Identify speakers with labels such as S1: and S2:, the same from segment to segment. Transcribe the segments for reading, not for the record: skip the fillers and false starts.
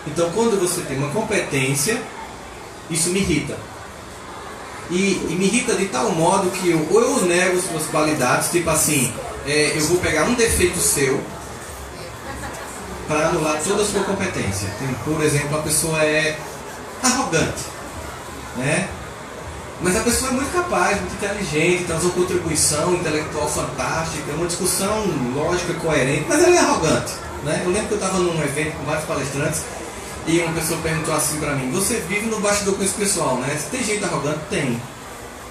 S1: Então, quando você tem uma competência, isso me irrita. E me irrita de tal modo que ou eu nego suas qualidades, tipo assim, eu vou pegar um defeito seu para anular toda a sua competência. Por exemplo, a pessoa é arrogante, né? Mas a pessoa é muito capaz, muito inteligente, traz uma contribuição intelectual fantástica, uma discussão lógica, coerente, mas ela é arrogante, né? Eu lembro que eu estava num evento com vários palestrantes e uma pessoa perguntou assim para mim: você vive no bastidor com esse pessoal, né? Tem gente arrogante? Tem.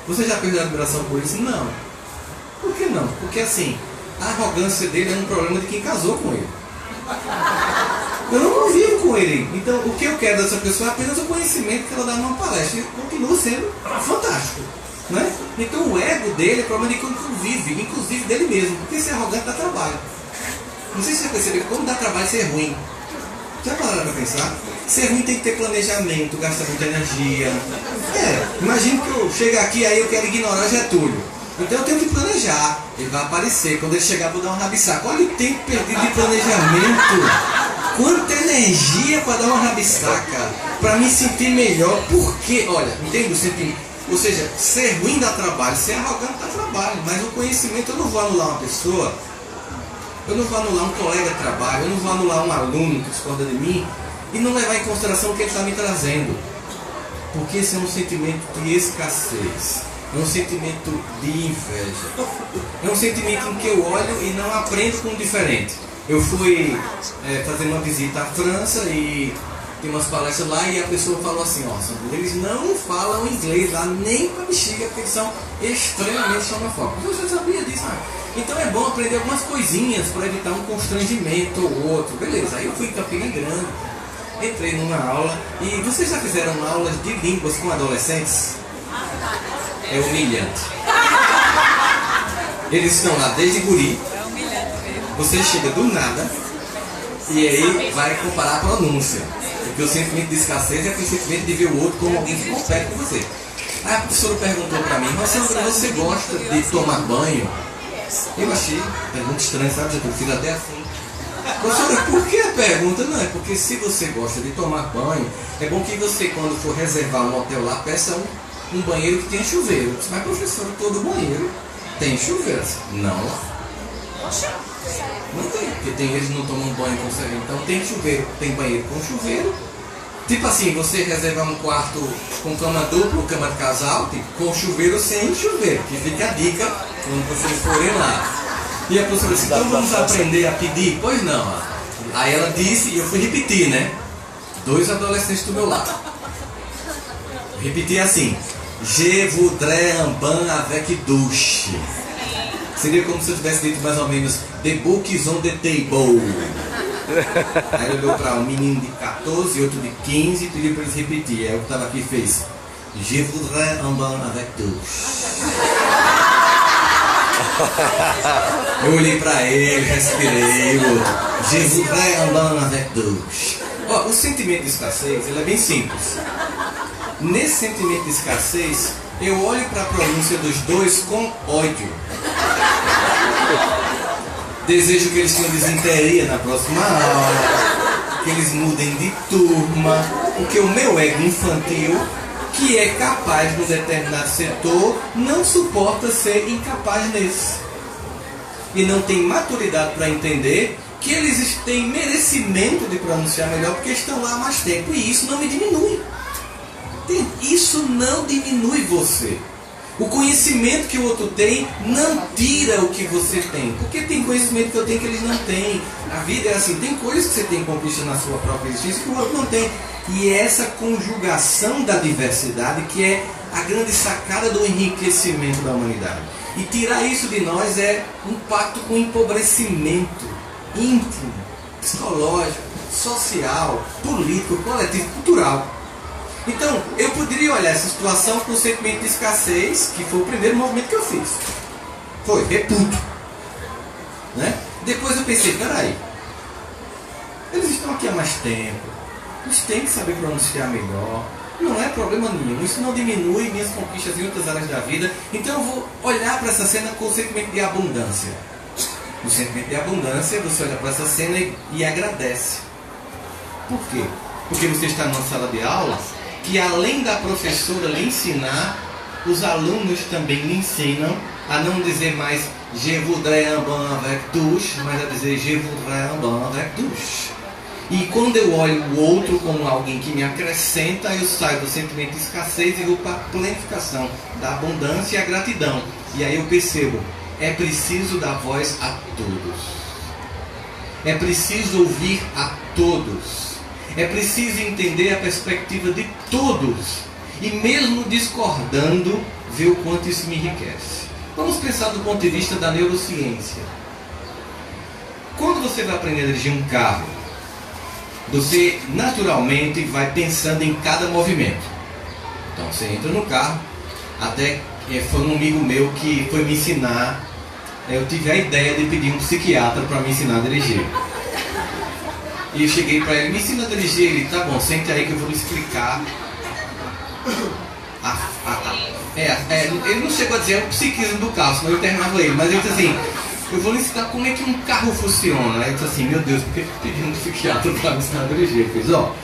S1: Você já perdeu a admiração por isso? Não. Por que não? Porque assim, a arrogância dele é um problema de quem casou com ele. Eu não vivo com ele. Então, o que eu quero dessa pessoa é apenas o conhecimento que ela dá numa palestra. E continua sendo fantástico, né? Então, o ego dele é problema de quem convive, inclusive dele mesmo. Porque ser arrogante dá trabalho. Não sei se você percebeu que como dá trabalho ser ruim. Já pararam para pensar? Ser ruim tem que ter planejamento, gastar muita energia. Imagina que eu chego aqui aí eu quero ignorar Getúlio. Então eu tenho que planejar. Ele vai aparecer. Quando ele chegar, eu vou dar um rabisaco. Olha o tempo perdido de planejamento. Quanta energia para dar uma rabisaca. Para me sentir melhor. Porque, olha, entende o sentimento? Ou seja, ser ruim dá trabalho, ser arrogante dá trabalho. Mas o conhecimento, eu não vou anular uma pessoa. Eu não vou anular um colega de trabalho. Eu não vou anular um aluno que discorda de mim. E não levar em consideração o que ele está me trazendo. Porque esse é um sentimento de escassez. É um sentimento de inveja. É um sentimento em que eu olho e não aprendo com o diferente. Eu fui fazer uma visita à França e tem umas palestras lá e a pessoa falou assim: ó, eles não falam inglês lá nem com a bexiga, porque eles são extremamente xenofóbicos. Você sabia disso? Então é bom aprender algumas coisinhas para evitar um constrangimento ou outro. Beleza, aí eu fui em Campina Grande, entrei numa aula e vocês já fizeram aulas de línguas com adolescentes? É humilhante. Eles estão lá desde guri. Você chega do nada e aí vai comparar a pronúncia. Porque o sentimento de escassez é aquele sentimento de ver o outro como alguém que compete com você. Aí a professora perguntou para mim: mas Sandra, você gosta de tomar banho? Eu achei pergunta estranha, sabe? Já fiz até assim. Professora, por que a pergunta? Não, é porque se você gosta de tomar banho, é bom que você, quando for reservar um hotel lá, peça um banheiro que tenha chuveiro. Eu disse: mas professora, todo banheiro tem chuveiro. Não. Não tem, porque eles não tomam banho com cerveja. Então tem chuveiro, tem banheiro com chuveiro. Tipo assim, você reservar um quarto com cama dupla ou cama de casal, tipo, com chuveiro ou sem chuveiro, que fica a dica quando vocês forem lá. E a professora disse: então vamos aprender a pedir? Pois não. Aí ela disse, e eu fui repetir, né? 2 adolescentes do meu lado. Repeti assim: Je voudrais un bain avec douche. Seria como se eu tivesse dito mais ou menos The books on the table. Aí ele olhou para um menino de 14 e outro de 15 e pediu para eles repetir. Aí eu que estava aqui fez: Je voudrais un bain avec douche. Eu olhei para ele, respirei, Je voudrais un bain avec douche. O sentimento de escassez, ele é bem simples. Nesse sentimento de escassez, eu olho para a pronúncia dos dois com ódio. Desejo que eles tenham desinteria na próxima aula, que eles mudem de turma, porque o meu ego infantil, que é capaz num determinado setor, não suporta ser incapaz nesse. E não tem maturidade para entender que eles têm merecimento de pronunciar melhor porque estão lá há mais tempo. E isso não me diminui. Isso não diminui você. O conhecimento que o outro tem não tira o que você tem. Porque tem conhecimento que eu tenho que eles não têm. A vida é assim, tem coisas que você tem conquista na sua própria existência que o outro não tem. E é essa conjugação da diversidade que é a grande sacada do enriquecimento da humanidade. E tirar isso de nós é um pacto com empobrecimento íntimo, psicológico, social, político, coletivo, cultural. Então, eu poderia olhar essa situação com o sentimento de escassez, que foi o primeiro movimento que eu fiz. Foi, reputo. Né? Depois eu pensei: peraí, eles estão aqui há mais tempo, eles têm que saber pronunciar melhor, não é problema nenhum, isso não diminui minhas conquistas em outras áreas da vida, então eu vou olhar para essa cena com o sentimento de abundância. O sentimento de abundância, você olha para essa cena e agradece. Por quê? porque você está numa sala de aula, que além da professora lhe ensinar, os alunos também lhe ensinam a não dizer mais je voudrais un bain avec douche, mas a dizer je voudrais un bain avec douche. E quando eu olho o outro como alguém que me acrescenta, eu saio do sentimento de escassez e vou para a planificação da abundância e a gratidão. E aí eu percebo, é preciso dar voz a todos. É preciso ouvir a todos. É preciso entender a perspectiva de todos. E mesmo discordando, ver o quanto isso me enriquece. Vamos pensar do ponto de vista da neurociência. Quando você vai aprender a dirigir um carro, você naturalmente vai pensando em cada movimento. Então você entra no carro, até foi um amigo meu que foi me ensinar, eu tive a ideia de pedir um psiquiatra para me ensinar a dirigir. E eu cheguei para ele, me ensina a dirigir, ele, tá bom, sente aí que eu vou lhe explicar. Ele não chegou a dizer o psiquismo do carro, senão eu terminava ele, mas ele disse assim, eu vou lhe ensinar como é que um carro funciona. Aí eu disse assim, meu Deus, por que eu pedi um psiquiatra para me ensinar a dirigir? Ele fez, o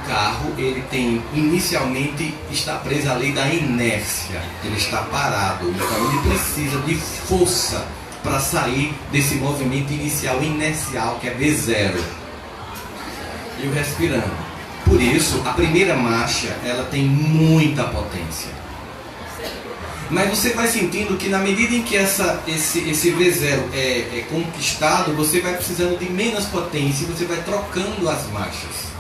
S1: carro, ele tem, inicialmente, está preso à lei da inércia, ele está parado, então ele precisa de força para sair desse movimento inicial inercial, que é V0. E o respirando. Por isso, a primeira marcha, ela tem muita potência. Mas você vai sentindo que na medida em que esse V0 é conquistado, você vai precisando de menos potência e você vai trocando as marchas.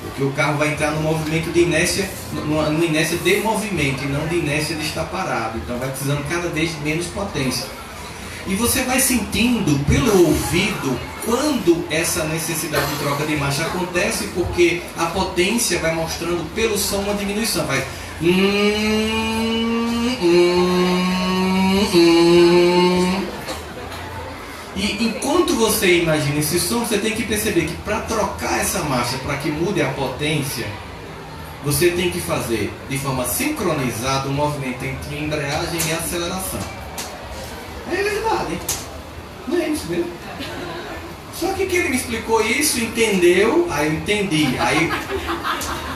S1: Porque o carro vai entrar no movimento de inércia, numa inércia de movimento e não de inércia de estar parado. Então vai precisando cada vez menos potência. E você vai sentindo pelo ouvido quando essa necessidade de troca de marcha acontece, porque a potência vai mostrando pelo som uma diminuição. Vai E enquanto você imagina esse som, você tem que perceber que para trocar essa marcha, para que mude a potência, você tem que fazer de forma sincronizada o movimento entre embreagem e aceleração. É verdade, hein? Não é isso mesmo? Só que ele me explicou isso, entendeu, aí eu entendi. Aí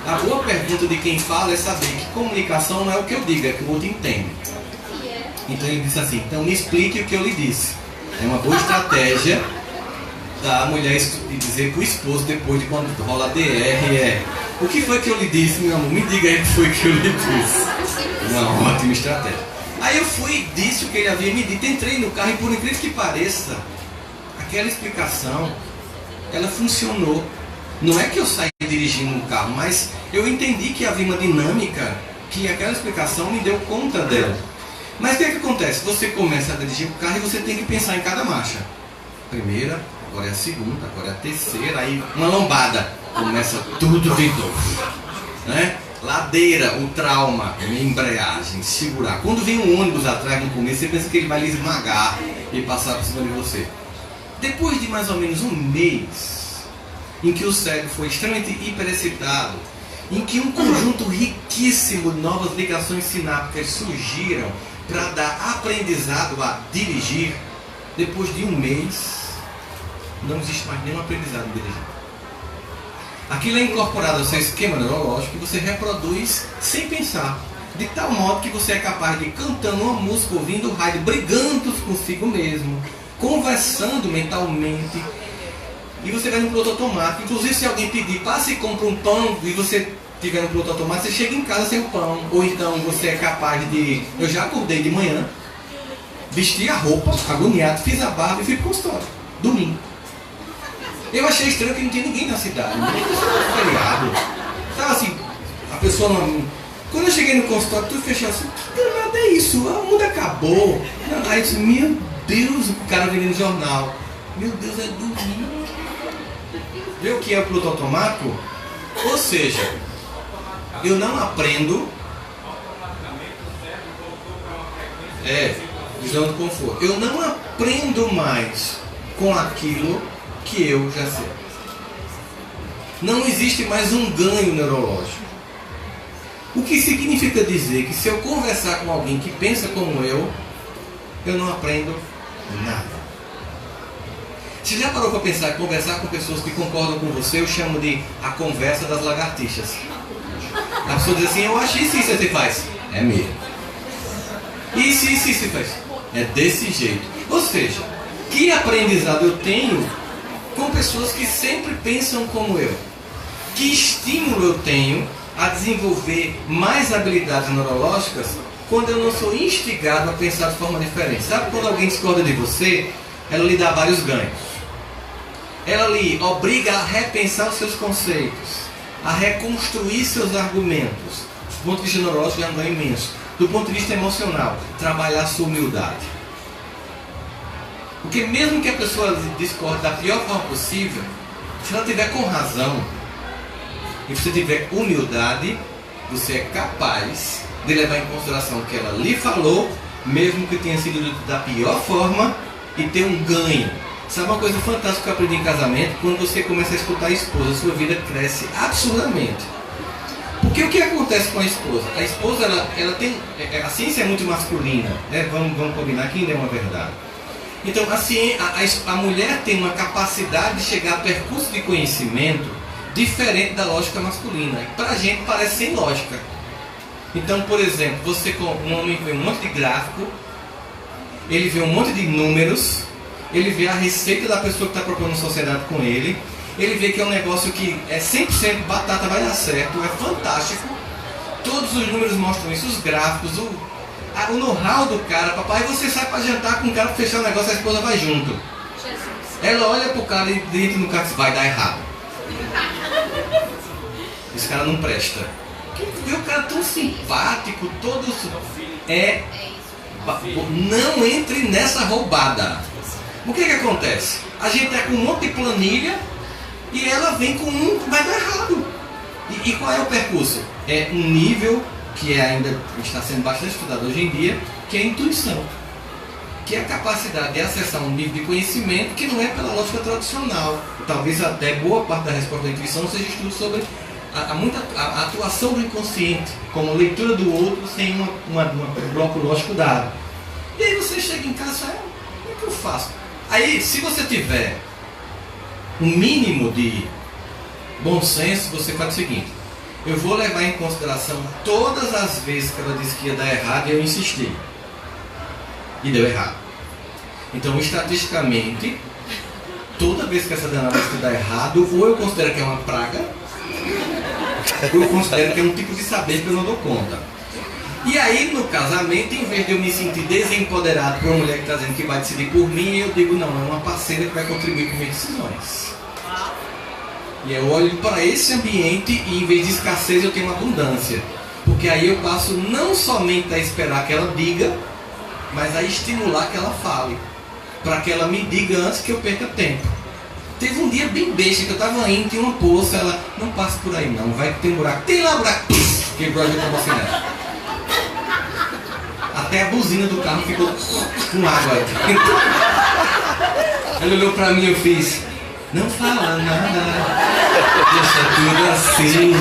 S1: a boa pergunta de quem fala é saber que comunicação não é o que eu digo, é o que o outro entende. Então ele disse assim, então me explique o que eu lhe disse. É uma boa estratégia da mulher dizer para o esposo depois de quando rola DR, o que foi que eu lhe disse, meu amor? Me diga aí o que foi que eu lhe disse. Uma ótima estratégia. Aí eu fui e disse o que ele havia me dito, entrei no carro e por incrível que pareça, aquela explicação, ela funcionou. Não é que eu saí dirigindo um carro, mas eu entendi que havia uma dinâmica que aquela explicação me deu conta dela. Mas o que é que acontece? Você começa a dirigir o carro e você tem que pensar em cada marcha. Primeira, agora é a segunda, agora é a terceira, aí uma lombada. Começa tudo de novo, né? Ladeira, o trauma, embreagem, segurar. Quando vem um ônibus atrás no começo, você pensa que ele vai lhe esmagar e passar por cima de você. Depois de mais ou menos um mês, em que o cérebro foi extremamente hiperexcitado, em que um conjunto riquíssimo de novas ligações sinápticas surgiram para dar aprendizado a dirigir, depois de um mês, não existe mais nenhum aprendizado em dirigir. Aquilo é incorporado ao seu esquema neurológico que você reproduz sem pensar, de tal modo que você é capaz de ir cantando uma música, ouvindo o rádio, brigando consigo mesmo, conversando mentalmente, e você vai no piloto automático. Inclusive, se alguém pedir, passe e compra um pão, e você estiver no piloto automático, você chega em casa sem o pão. Ou então você é capaz de... Eu já acordei de manhã, vesti a roupa, agoniado, fiz a barba e fui pro consultório, domingo. Eu achei estranho que não tinha ninguém na cidade, ninguém feriado. Estava assim, a pessoa não... Quando eu cheguei no consultório, tudo fechado assim, que danado é isso? O mundo acabou. Aí eu disse, meu Deus, o cara vendendo jornal. Meu Deus, é domingo. Vê o que é o piloto automático? Ou seja, eu não aprendo... visão do conforto. Eu não aprendo mais com aquilo que eu já sei. Não existe mais um ganho neurológico. O que significa dizer que se eu conversar com alguém que pensa como eu não aprendo nada. Você já parou para pensar, conversar com pessoas que concordam com você? Eu chamo de a conversa das lagartixas. A pessoa diz assim, eu acho isso e você faz. É mesmo. Isso você faz. É desse jeito. Ou seja, que aprendizado eu tenho com pessoas que sempre pensam como eu? Que estímulo eu tenho a desenvolver mais habilidades neurológicas quando eu não sou instigado a pensar de forma diferente? Sabe quando alguém discorda de você, ela lhe dá vários ganhos. Ela lhe obriga a repensar os seus conceitos, a reconstruir seus argumentos. Do ponto de vista neurológico é um ganho imenso. Do ponto de vista emocional, trabalhar a sua humildade. Porque mesmo que a pessoa discorde da pior forma possível, se ela tiver com razão, e você tiver humildade, você é capaz de levar em consideração o que ela lhe falou, mesmo que tenha sido da pior forma, e ter um ganho. Sabe uma coisa fantástica que eu aprendi em casamento? Quando você começa a escutar a esposa, a sua vida cresce absurdamente. Porque o que acontece com a esposa? A esposa, ela tem... A ciência é muito masculina, né? Vamos combinar que ainda é uma verdade. Então, a mulher tem uma capacidade de chegar a percurso de conhecimento diferente da lógica masculina. Pra gente parece sem lógica. Então, por exemplo, você com um homem vê um monte de gráfico, ele vê um monte de números, ele vê a receita da pessoa que está propondo sociedade com ele, ele vê que é um negócio que é 100% batata, vai dar certo, é fantástico. Todos os números mostram isso, os gráficos, o know-how do cara. Papai, você sai para jantar com o cara para fechar o negócio, a esposa vai junto. Jesus. Ela olha pro cara e entra no carro e diz, vai dar errado. Esse cara não presta. Quem vê o cara tão simpático, todo... Não entre nessa roubada. O que acontece? A gente tá com um monte de planilha e ela vem com vai dar errado. E qual é o percurso? É um nível que ainda está sendo bastante estudado hoje em dia, que é a intuição. Que é a capacidade de acessar um nível de conhecimento que não é pela lógica tradicional. Talvez até boa parte da resposta da intuição seja estudo sobre a atuação do inconsciente, como leitura do outro sem um bloco lógico dado. E aí você chega em casa e fala, o que eu faço? Aí, se você tiver um mínimo de bom senso, você faz o seguinte, eu vou levar em consideração todas as vezes que ela disse que ia dar errado e eu insisti. E deu errado. Então, estatisticamente, toda vez que essa danada disse que dá errado, ou eu considero que é uma praga, ou eu considero que é um tipo de saber que eu não dou conta. E aí, no casamento, em vez de eu me sentir desempoderado por uma mulher que está dizendo que vai decidir por mim, eu digo, não, é uma parceira que vai contribuir com minhas decisões. E eu olho para esse ambiente e, em vez de escassez, eu tenho uma abundância. Porque aí eu passo não somente a esperar que ela diga, mas a estimular que ela fale. Para que ela me diga antes que eu perca tempo. Teve um dia bem besta que eu estava indo, tinha uma poça, ela, não passe por aí não, vai ter um buraco. Tem lá um buraco, quebrou a gente para você nela. Até a buzina do carro ficou com água aí. Ela olhou pra mim e eu fiz, não fala nada, deixa tudo assim.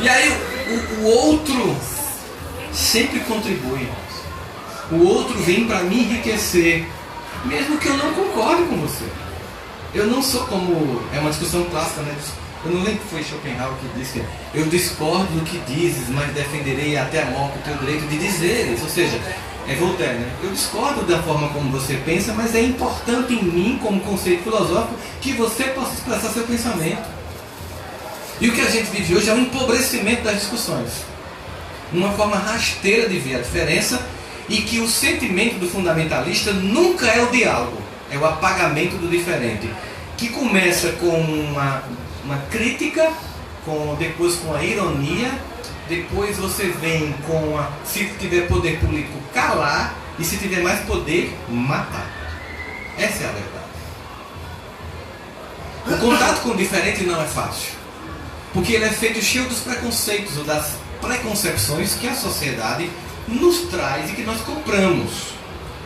S1: E aí o outro sempre contribui, irmãos. O outro vem para me enriquecer, mesmo que eu não concorde com você. Eu não sou como... É uma discussão clássica, né? Eu não lembro que foi Schopenhauer que disse que eu discordo do que dizes, mas defenderei até a morte o teu direito de dizeres. Ou seja, é Voltaire, né? Eu discordo da forma como você pensa, mas é importante em mim, como conceito filosófico, que você possa expressar seu pensamento. E o que a gente vive hoje é um empobrecimento das discussões. Uma forma rasteira de ver a diferença, e que o sentimento do fundamentalista nunca é o diálogo, é o apagamento do diferente, que começa com uma crítica, depois com a ironia, depois você vem com se tiver poder político, calar, e se tiver mais poder, matar. Essa é a verdade. O contato com o diferente não é fácil, porque ele é feito cheio dos preconceitos ou das preconcepções que a sociedade nos traz e que nós compramos.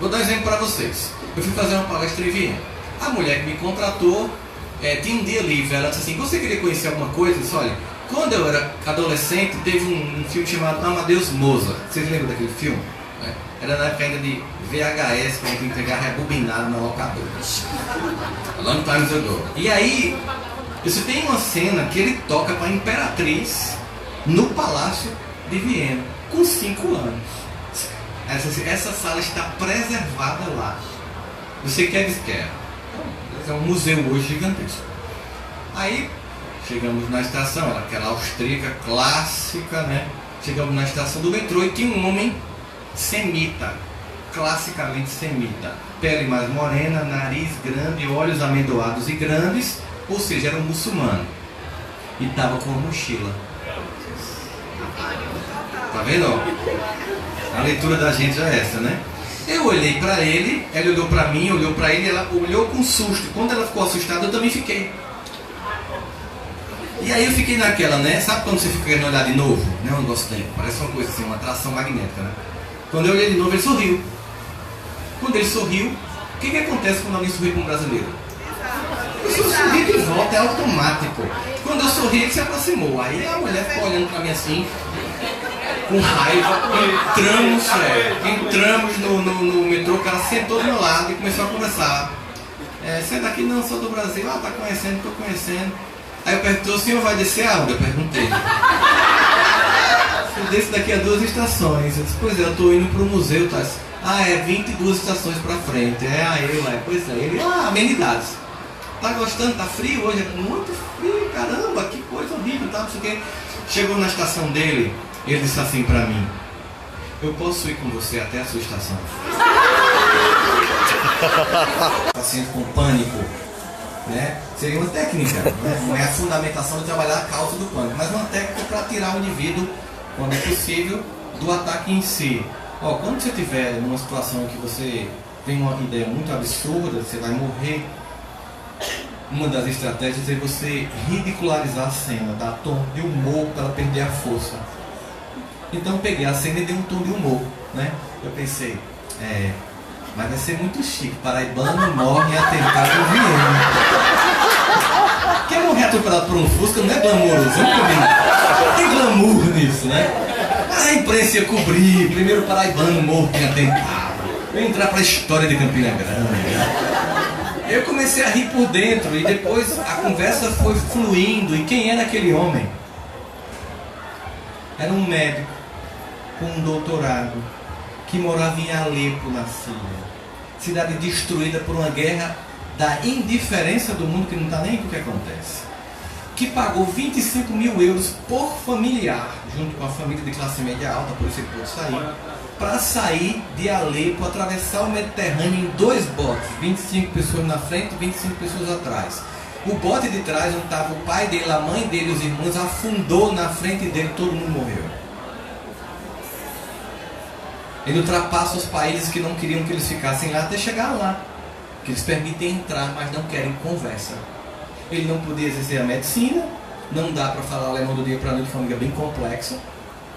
S1: Vou dar um exemplo para vocês. Eu fui fazer uma palestra em Viena. A mulher que me contratou tinha um dia livre. Ela disse assim, você queria conhecer alguma coisa? Eu disse, olha, Quando eu era adolescente, teve um filme chamado Amadeus Mozart. Vocês lembram daquele filme? Era na época ainda de VHS, que a gente entregar rebobinado na locadora. A long time ago. E aí, você tem uma cena que ele toca para a Imperatriz no Palácio de Viena, com 5 anos. Essa sala está preservada lá. Você quer quer. É um museu hoje gigantesco. Aí, chegamos na estação, aquela austríaca clássica, né? Chegamos na estação do metrô e tinha um homem semita, classicamente semita. Pele mais morena, nariz grande, olhos amendoados e grandes, ou seja, era um muçulmano. E estava com uma mochila. Tá vendo? A leitura da gente já é essa, né? Eu olhei pra ele, ela olhou pra mim, olhou pra ele, ela olhou com susto. Quando ela ficou assustada, eu também fiquei. E aí eu fiquei naquela, né? Sabe quando você fica querendo olhar de novo? Né? Um negócio dele, parece uma coisa assim, uma atração magnética, né? Quando eu olhei de novo, ele sorriu. Quando ele sorriu, o que acontece quando alguém sorri com um brasileiro? Eu sorri de volta, é automático. Quando eu sorri, ele se aproximou. Aí a mulher ficou olhando pra mim assim, com raiva. Entramos no metrô, o cara sentou do meu lado e começou a conversar. Você é daqui? Não, sou do Brasil. Ah, tá conhecendo, tô conhecendo. Aí eu perguntei, o senhor vai descer aonde? Eu perguntei. Eu desço daqui a 2 estações. Eu disse, pois é, eu tô indo pro museu, tá? Ah, é 22 estações pra frente. Pois é. Ele, amenidades. Tá gostando? Tá frio hoje? É muito frio, caramba, que coisa horrível, tá? Não sei o quê. Chegou na estação dele, ele disse assim pra mim, eu posso ir com você até a sua estação? Paciente com pânico, né? Seria uma técnica, né? Não é a fundamentação de trabalhar a causa do pânico, mas uma técnica para tirar o indivíduo, quando é possível, do ataque em si. Quando você estiver numa situação que você tem uma ideia muito absurda, você vai morrer, uma das estratégias é você ridicularizar a cena, dar tom de humor para ela perder a força. Então eu peguei a cena e dei um tom de humor, né? Eu pensei, mas vai ser muito chique, paraibano morre em atentado em Viena. Quem morrer atropelado por um Fusca não é glamouroso, não tem glamour nisso, né? A imprensa ia cobrir, primeiro paraibano morto em atentado. Eu ia entrar para a história de Campina Grande. Eu comecei a rir por dentro e depois a conversa foi fluindo. E quem era aquele homem? Era um médico com um doutorado que morava em Alepo, na Síria. Cidade destruída por uma guerra da indiferença do mundo que não está nem com o que acontece. Que pagou 25 mil euros por familiar, junto com a família de classe média alta, por isso ele pôde sair, para sair de Alepo, atravessar o Mediterrâneo em 2 botes, 25 pessoas na frente e 25 pessoas atrás. O bote de trás, onde estava o pai dele, a mãe dele e os irmãos, afundou na frente dele, todo mundo morreu. Ele ultrapassa os países que não queriam que eles ficassem lá até chegar lá, que eles permitem entrar, mas não querem conversa. Ele não podia exercer a medicina, não dá para falar alemão do dia para a noite, foi uma língua bem complexa,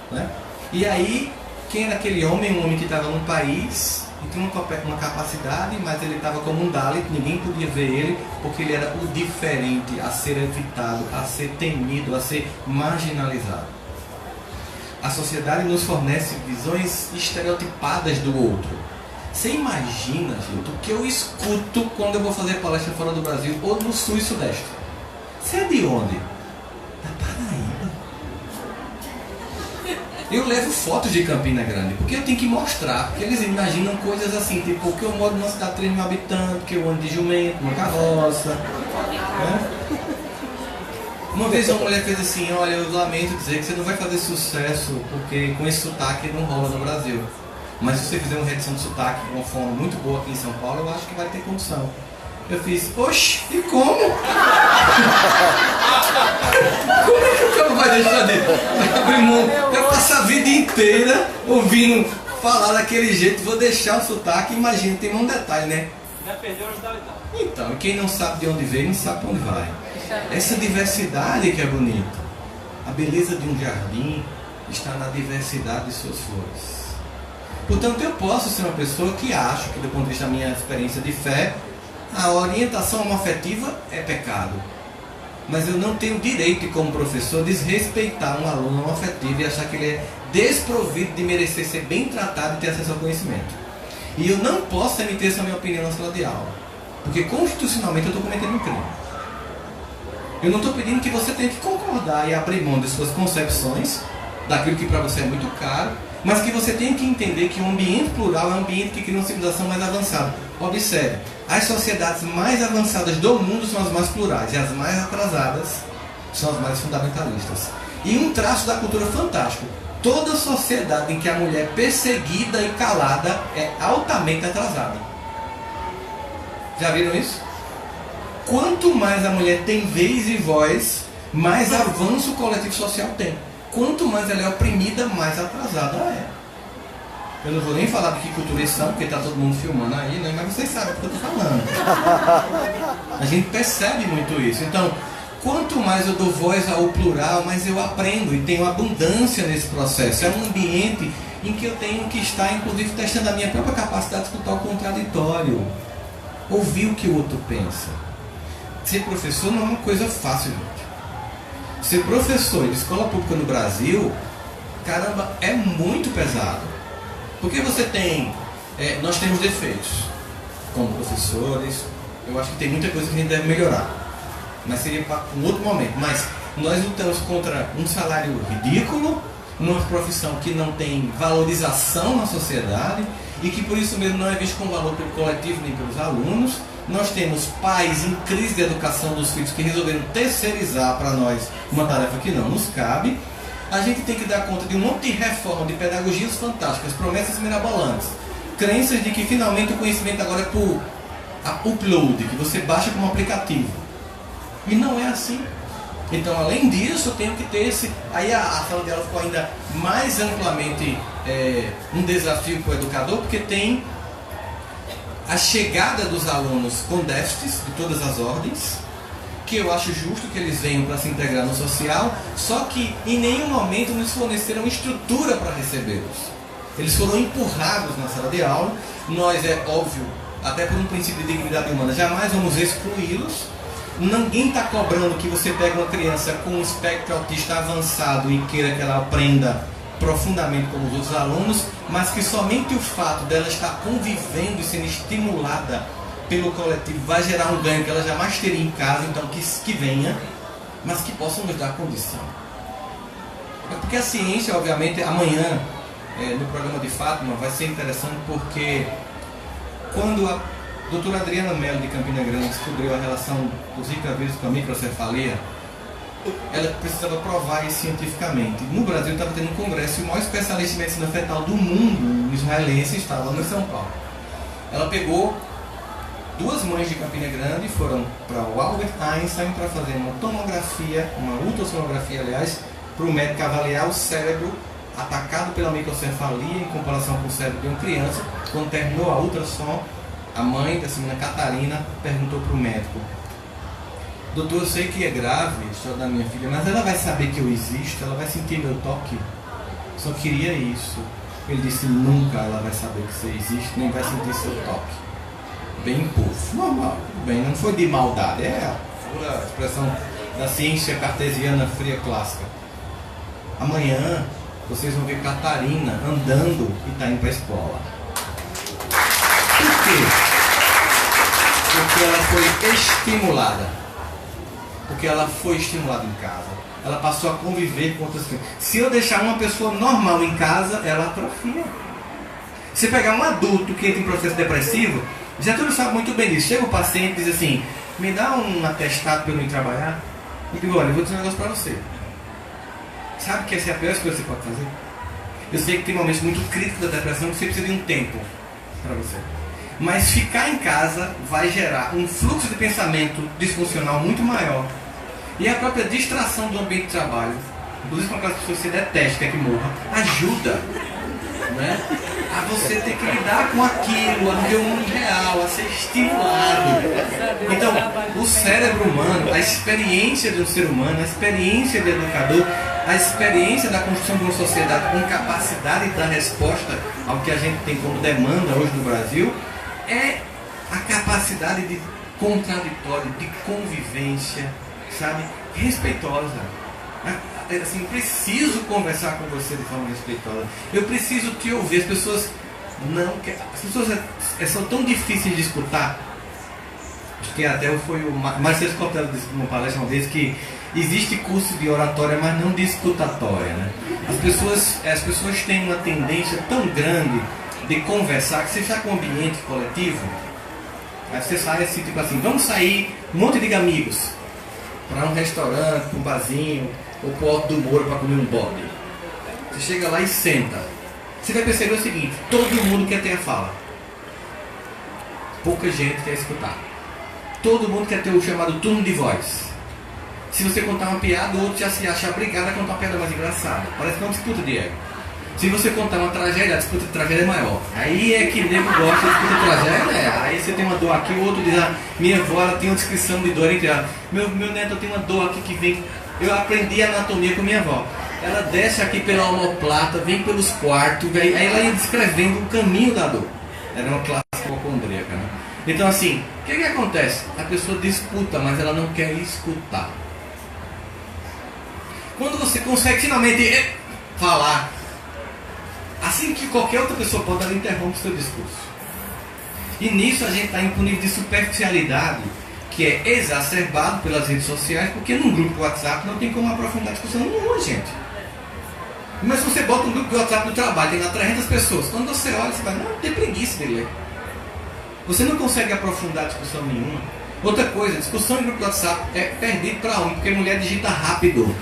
S1: né? E aí, quem era aquele homem? Um homem que estava num país e tinha uma capacidade, mas ele estava como um Dalit, ninguém podia ver ele, porque ele era o diferente, a ser evitado, a ser temido, a ser marginalizado. A sociedade nos fornece visões estereotipadas do outro. Você imagina, gente, o que eu escuto quando eu vou fazer palestra fora do Brasil ou no Sul e Sudeste? Você é de onde? Da Paraíba. Eu levo fotos de Campina Grande, porque eu tenho que mostrar, porque eles imaginam coisas assim, tipo, que eu moro numa cidade de 3 mil habitantes, que eu ando de jumento, numa carroça, né? Uma vez uma mulher fez assim, olha, eu lamento dizer que você não vai fazer sucesso, porque com esse sotaque não rola no Brasil. Mas se você fizer uma redução de sotaque de uma forma muito boa aqui em São Paulo, eu acho que vai ter condição. Eu fiz, oxe, e como? Como é que o cara vai deixar de abrir mão? Eu passo a vida inteira ouvindo falar daquele jeito, vou deixar o sotaque, imagina, tem um detalhe, né?
S2: Já perdeu a idade.
S1: Então, quem não sabe de onde veio, não sabe para onde vai. Essa diversidade que é bonita. A beleza de um jardim está na diversidade de suas flores. Portanto, eu posso ser uma pessoa que acho que, do ponto de vista da minha experiência de fé, a orientação homoafetiva é pecado. Mas eu não tenho direito, como professor, desrespeitar um aluno homoafetivo e achar que ele é desprovido de merecer ser bem tratado e ter acesso ao conhecimento. E eu não posso emitir essa minha opinião na sala de aula, porque constitucionalmente eu estou cometendo um crime. Eu não estou pedindo que você tenha que concordar e abrir mão de suas concepções, daquilo que para você é muito caro, mas que você tenha que entender que um ambiente plural é um ambiente que cria uma civilização mais avançada. Observe, as sociedades mais avançadas do mundo são as mais plurais, e as mais atrasadas são as mais fundamentalistas. E um traço da cultura fantástico: toda sociedade em que a mulher é perseguida e calada é altamente atrasada. Já viram isso? Quanto mais a mulher tem vez e voz, mais avanço o coletivo social tem. Quanto mais ela é oprimida, mais atrasada ela é. Eu não vou nem falar de que cultura eles são, porque está todo mundo filmando aí, né? Mas vocês sabem o que eu estou falando. A gente percebe muito isso. Então, quanto mais eu dou voz ao plural, mais eu aprendo e tenho abundância nesse processo. É um ambiente em que eu tenho que estar, inclusive, testando a minha própria capacidade de escutar o contraditório. Ouvir o que o outro pensa. Ser professor não é uma coisa fácil, gente. Ser professor de escola pública no Brasil, caramba, é muito pesado. Porque você tem... nós temos defeitos como professores. Eu acho que tem muita coisa que a gente deve melhorar, mas seria para um outro momento. Mas nós lutamos contra um salário ridículo, numa profissão que não tem valorização na sociedade e que por isso mesmo não é visto com valor pelo coletivo nem pelos alunos. Nós temos pais em crise de educação dos filhos que resolveram terceirizar para nós uma tarefa que não nos cabe. A gente tem que dar conta de um monte de reforma, de pedagogias fantásticas, promessas mirabolantes, crenças de que finalmente o conhecimento agora é por upload, que você baixa como aplicativo. E não é assim. Então, além disso, eu tenho que ter esse... Aí a sala de aula ficou ainda mais amplamente um desafio para o educador, porque tem a chegada dos alunos com déficits de todas as ordens, que eu acho justo que eles venham para se integrar no social, só que em nenhum momento nos forneceram estrutura para recebê-los. Eles foram empurrados na sala de aula. Nós, é óbvio, até por um princípio de dignidade humana, jamais vamos excluí-los. Ninguém está cobrando que você pegue uma criança com um espectro autista avançado e queira que ela aprenda profundamente como os outros alunos, mas que somente o fato dela estar convivendo e sendo estimulada pelo coletivo vai gerar um ganho que ela jamais teria em casa. Então que venha, mas que possam nos dar condição. Porque a ciência, obviamente, amanhã no programa de Fátima vai ser interessante, porque quando a doutora Adriana Mello de Campina Grande descobriu a relação do Zika vírus com a microcefalia, ela precisava provar isso cientificamente. No Brasil estava tendo um congresso e o maior especialista em medicina fetal do mundo, um israelense, estava lá em São Paulo. Ela pegou duas mães de Campina Grande, foram para o Albert Einstein para fazer uma tomografia, uma ultrassonografia, aliás, para o médico avaliar o cérebro atacado pela microcefalia em comparação com o cérebro de uma criança. Quando terminou a ultrassom, a mãe dessa menina, Catarina, perguntou para o médico: doutor, eu sei que é grave a história da minha filha, mas ela vai saber que eu existo? Ela vai sentir meu toque? Só queria isso. Ele disse: nunca ela vai saber que você existe, nem vai sentir seu toque. Bem impulso, normal, bem, não foi de maldade, é a pura expressão da ciência cartesiana fria clássica. Amanhã vocês vão ver Catarina andando e está indo para a escola. Por quê? Porque ela foi estimulada. Porque ela foi estimulada em casa. Ela passou a conviver com outras pessoas. Se eu deixar uma pessoa normal em casa, ela atrofia. Se pegar um adulto que entra em processo depressivo, já todos sabem muito bem disso. Chega o paciente e diz assim: me dá um atestado para eu não ir trabalhar. E digo: olha, eu vou dizer um negócio para você. Sabe que essa é a pior coisa que você pode fazer? Eu sei que tem momentos muito críticos da depressão que você precisa de um tempo para você. Mas ficar em casa vai gerar um fluxo de pensamento disfuncional muito maior. E a própria distração do ambiente de trabalho, inclusive com aquelas pessoas que você detesta, quer que morra, ajuda, né, a você ter que lidar com aquilo, a viver o mundo real, a ser estimulado. Então, o cérebro humano, a experiência de um ser humano, a experiência de educador, a experiência da construção de uma sociedade com capacidade de dar resposta ao que a gente tem como demanda hoje no Brasil, é a capacidade de contraditório, de convivência, sabe? respeitosa. Assim, preciso conversar com você de forma respeitosa. Eu preciso te ouvir. As pessoas não querem. As pessoas são tão difíceis de escutar. Acho que até foi o Marcelo Cortella disse numa palestra uma vez que existe curso de oratória, mas não de escutatória, né? As pessoas têm uma tendência tão grande de conversar que você está com um ambiente coletivo. Aí você sai assim, tipo assim, vamos sair um monte de amigos para um restaurante, para um barzinho, ou para o Alto do Moro para comer um bobe. Você chega lá e senta. Você vai perceber o seguinte: todo mundo quer ter a fala, pouca gente quer escutar. Todo mundo quer ter o chamado turno de voz. Se você contar uma piada, o outro já se acha obrigado a contar uma piada mais engraçada. Parece que é uma disputa de ego. Se você contar uma tragédia, a disputa de tragédia é maior. Aí é que nego gosta de disputa de tragédia, né? Aí você tem uma dor aqui, o outro diz, minha avó ela tem uma descrição de dor entre ela. Meu neto tem uma dor aqui que vem. Eu aprendi anatomia com minha avó. Ela desce aqui pela omoplata, vem pelos quartos, aí ela ia descrevendo o caminho da dor. Era uma classe hipocondríaca, né? Então assim, o que acontece? A pessoa disputa, mas ela não quer escutar. Quando você consegue finalmente falar, assim que qualquer outra pessoa pode, ela interrompe o seu discurso. E nisso a gente está em um nível de superficialidade que é exacerbado pelas redes sociais, porque num grupo do WhatsApp não tem como aprofundar a discussão nenhuma, gente. Mas se você bota um grupo do WhatsApp no trabalho, tem lá 300 pessoas, quando você olha, você vai, não, tem preguiça de ler. Você não consegue aprofundar a discussão nenhuma. Outra coisa, discussão em grupo do WhatsApp é perdido para homem, porque mulher digita rápido.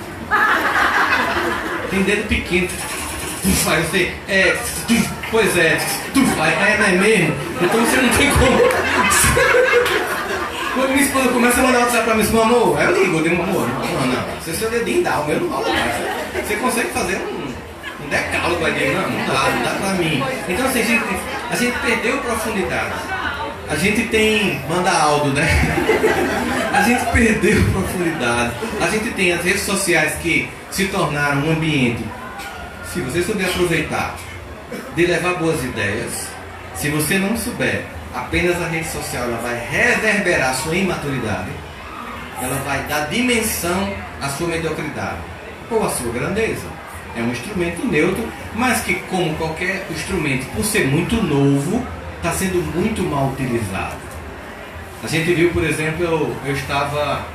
S1: Tem dedo pequeno. Tu faz, você pois é, tu faz, não é mesmo? Então você não tem como. Quando minha esposa começa a mandar WhatsApp pra mim, meu amor, aí eu ligo, eu digo, amor, não, você seu dedinho dá, o meu não rola mais. Você consegue fazer um decálogo aí, não dá pra mim. Então assim, a gente perdeu profundidade. A gente tem, manda áudio, né? A gente perdeu profundidade. A gente tem as redes sociais que se tornaram um ambiente, se você souber aproveitar, de levar boas ideias. Se você não souber, apenas a rede social ela vai reverberar a sua imaturidade, ela vai dar dimensão à sua mediocridade ou à sua grandeza. É um instrumento neutro, mas que, como qualquer instrumento, por ser muito novo, está sendo muito mal utilizado. A gente viu, por exemplo, eu estava...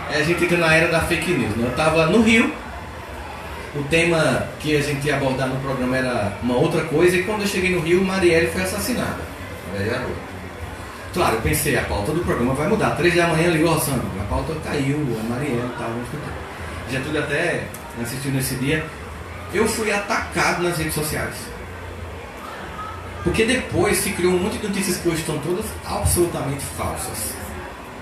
S1: A gente fica na era da fake news, né? Eu estava no Rio, o tema que a gente ia abordar no programa era uma outra coisa, e quando eu cheguei no Rio, Marielle foi assassinada. Claro, eu pensei, a pauta do programa vai mudar. 3 da manhã ligou, Sandro, a pauta caiu, a Marielle estava escutando. Getúlio até assistiu nesse dia. Eu fui atacado nas redes sociais. Porque depois se criou um monte de notícias que hoje estão todas absolutamente falsas.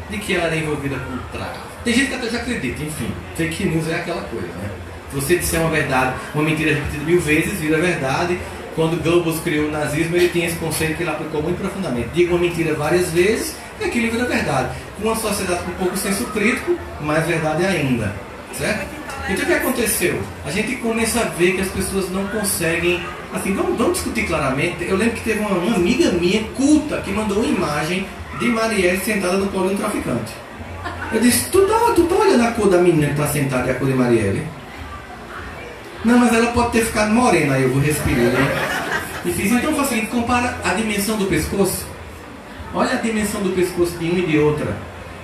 S1: De que ela era envolvida com tráfico. Tem gente que até já acredita, enfim. Fake news é aquela coisa, né? Se você disser uma verdade, uma mentira repetida 1000 vezes, vira verdade. Quando Goebbels criou o nazismo, ele tinha esse conceito que ele aplicou muito profundamente. Diga uma mentira várias vezes, e aquilo vira verdade. Com uma sociedade com pouco senso crítico, mais verdade ainda. Certo? Então o que aconteceu? A gente começa a ver que as pessoas não conseguem... Assim, vamos discutir claramente. Eu lembro que teve uma amiga minha, culta, que mandou uma imagem de Marielle sentada no colo de um traficante. Eu disse, tu tá olhando a cor da menina que está sentada e a cor de Marielle? Não, mas ela pode ter ficado morena, aí eu vou respirar, né? E fiz, então foi assim, compara a dimensão do pescoço. Olha a dimensão do pescoço de uma e de outra.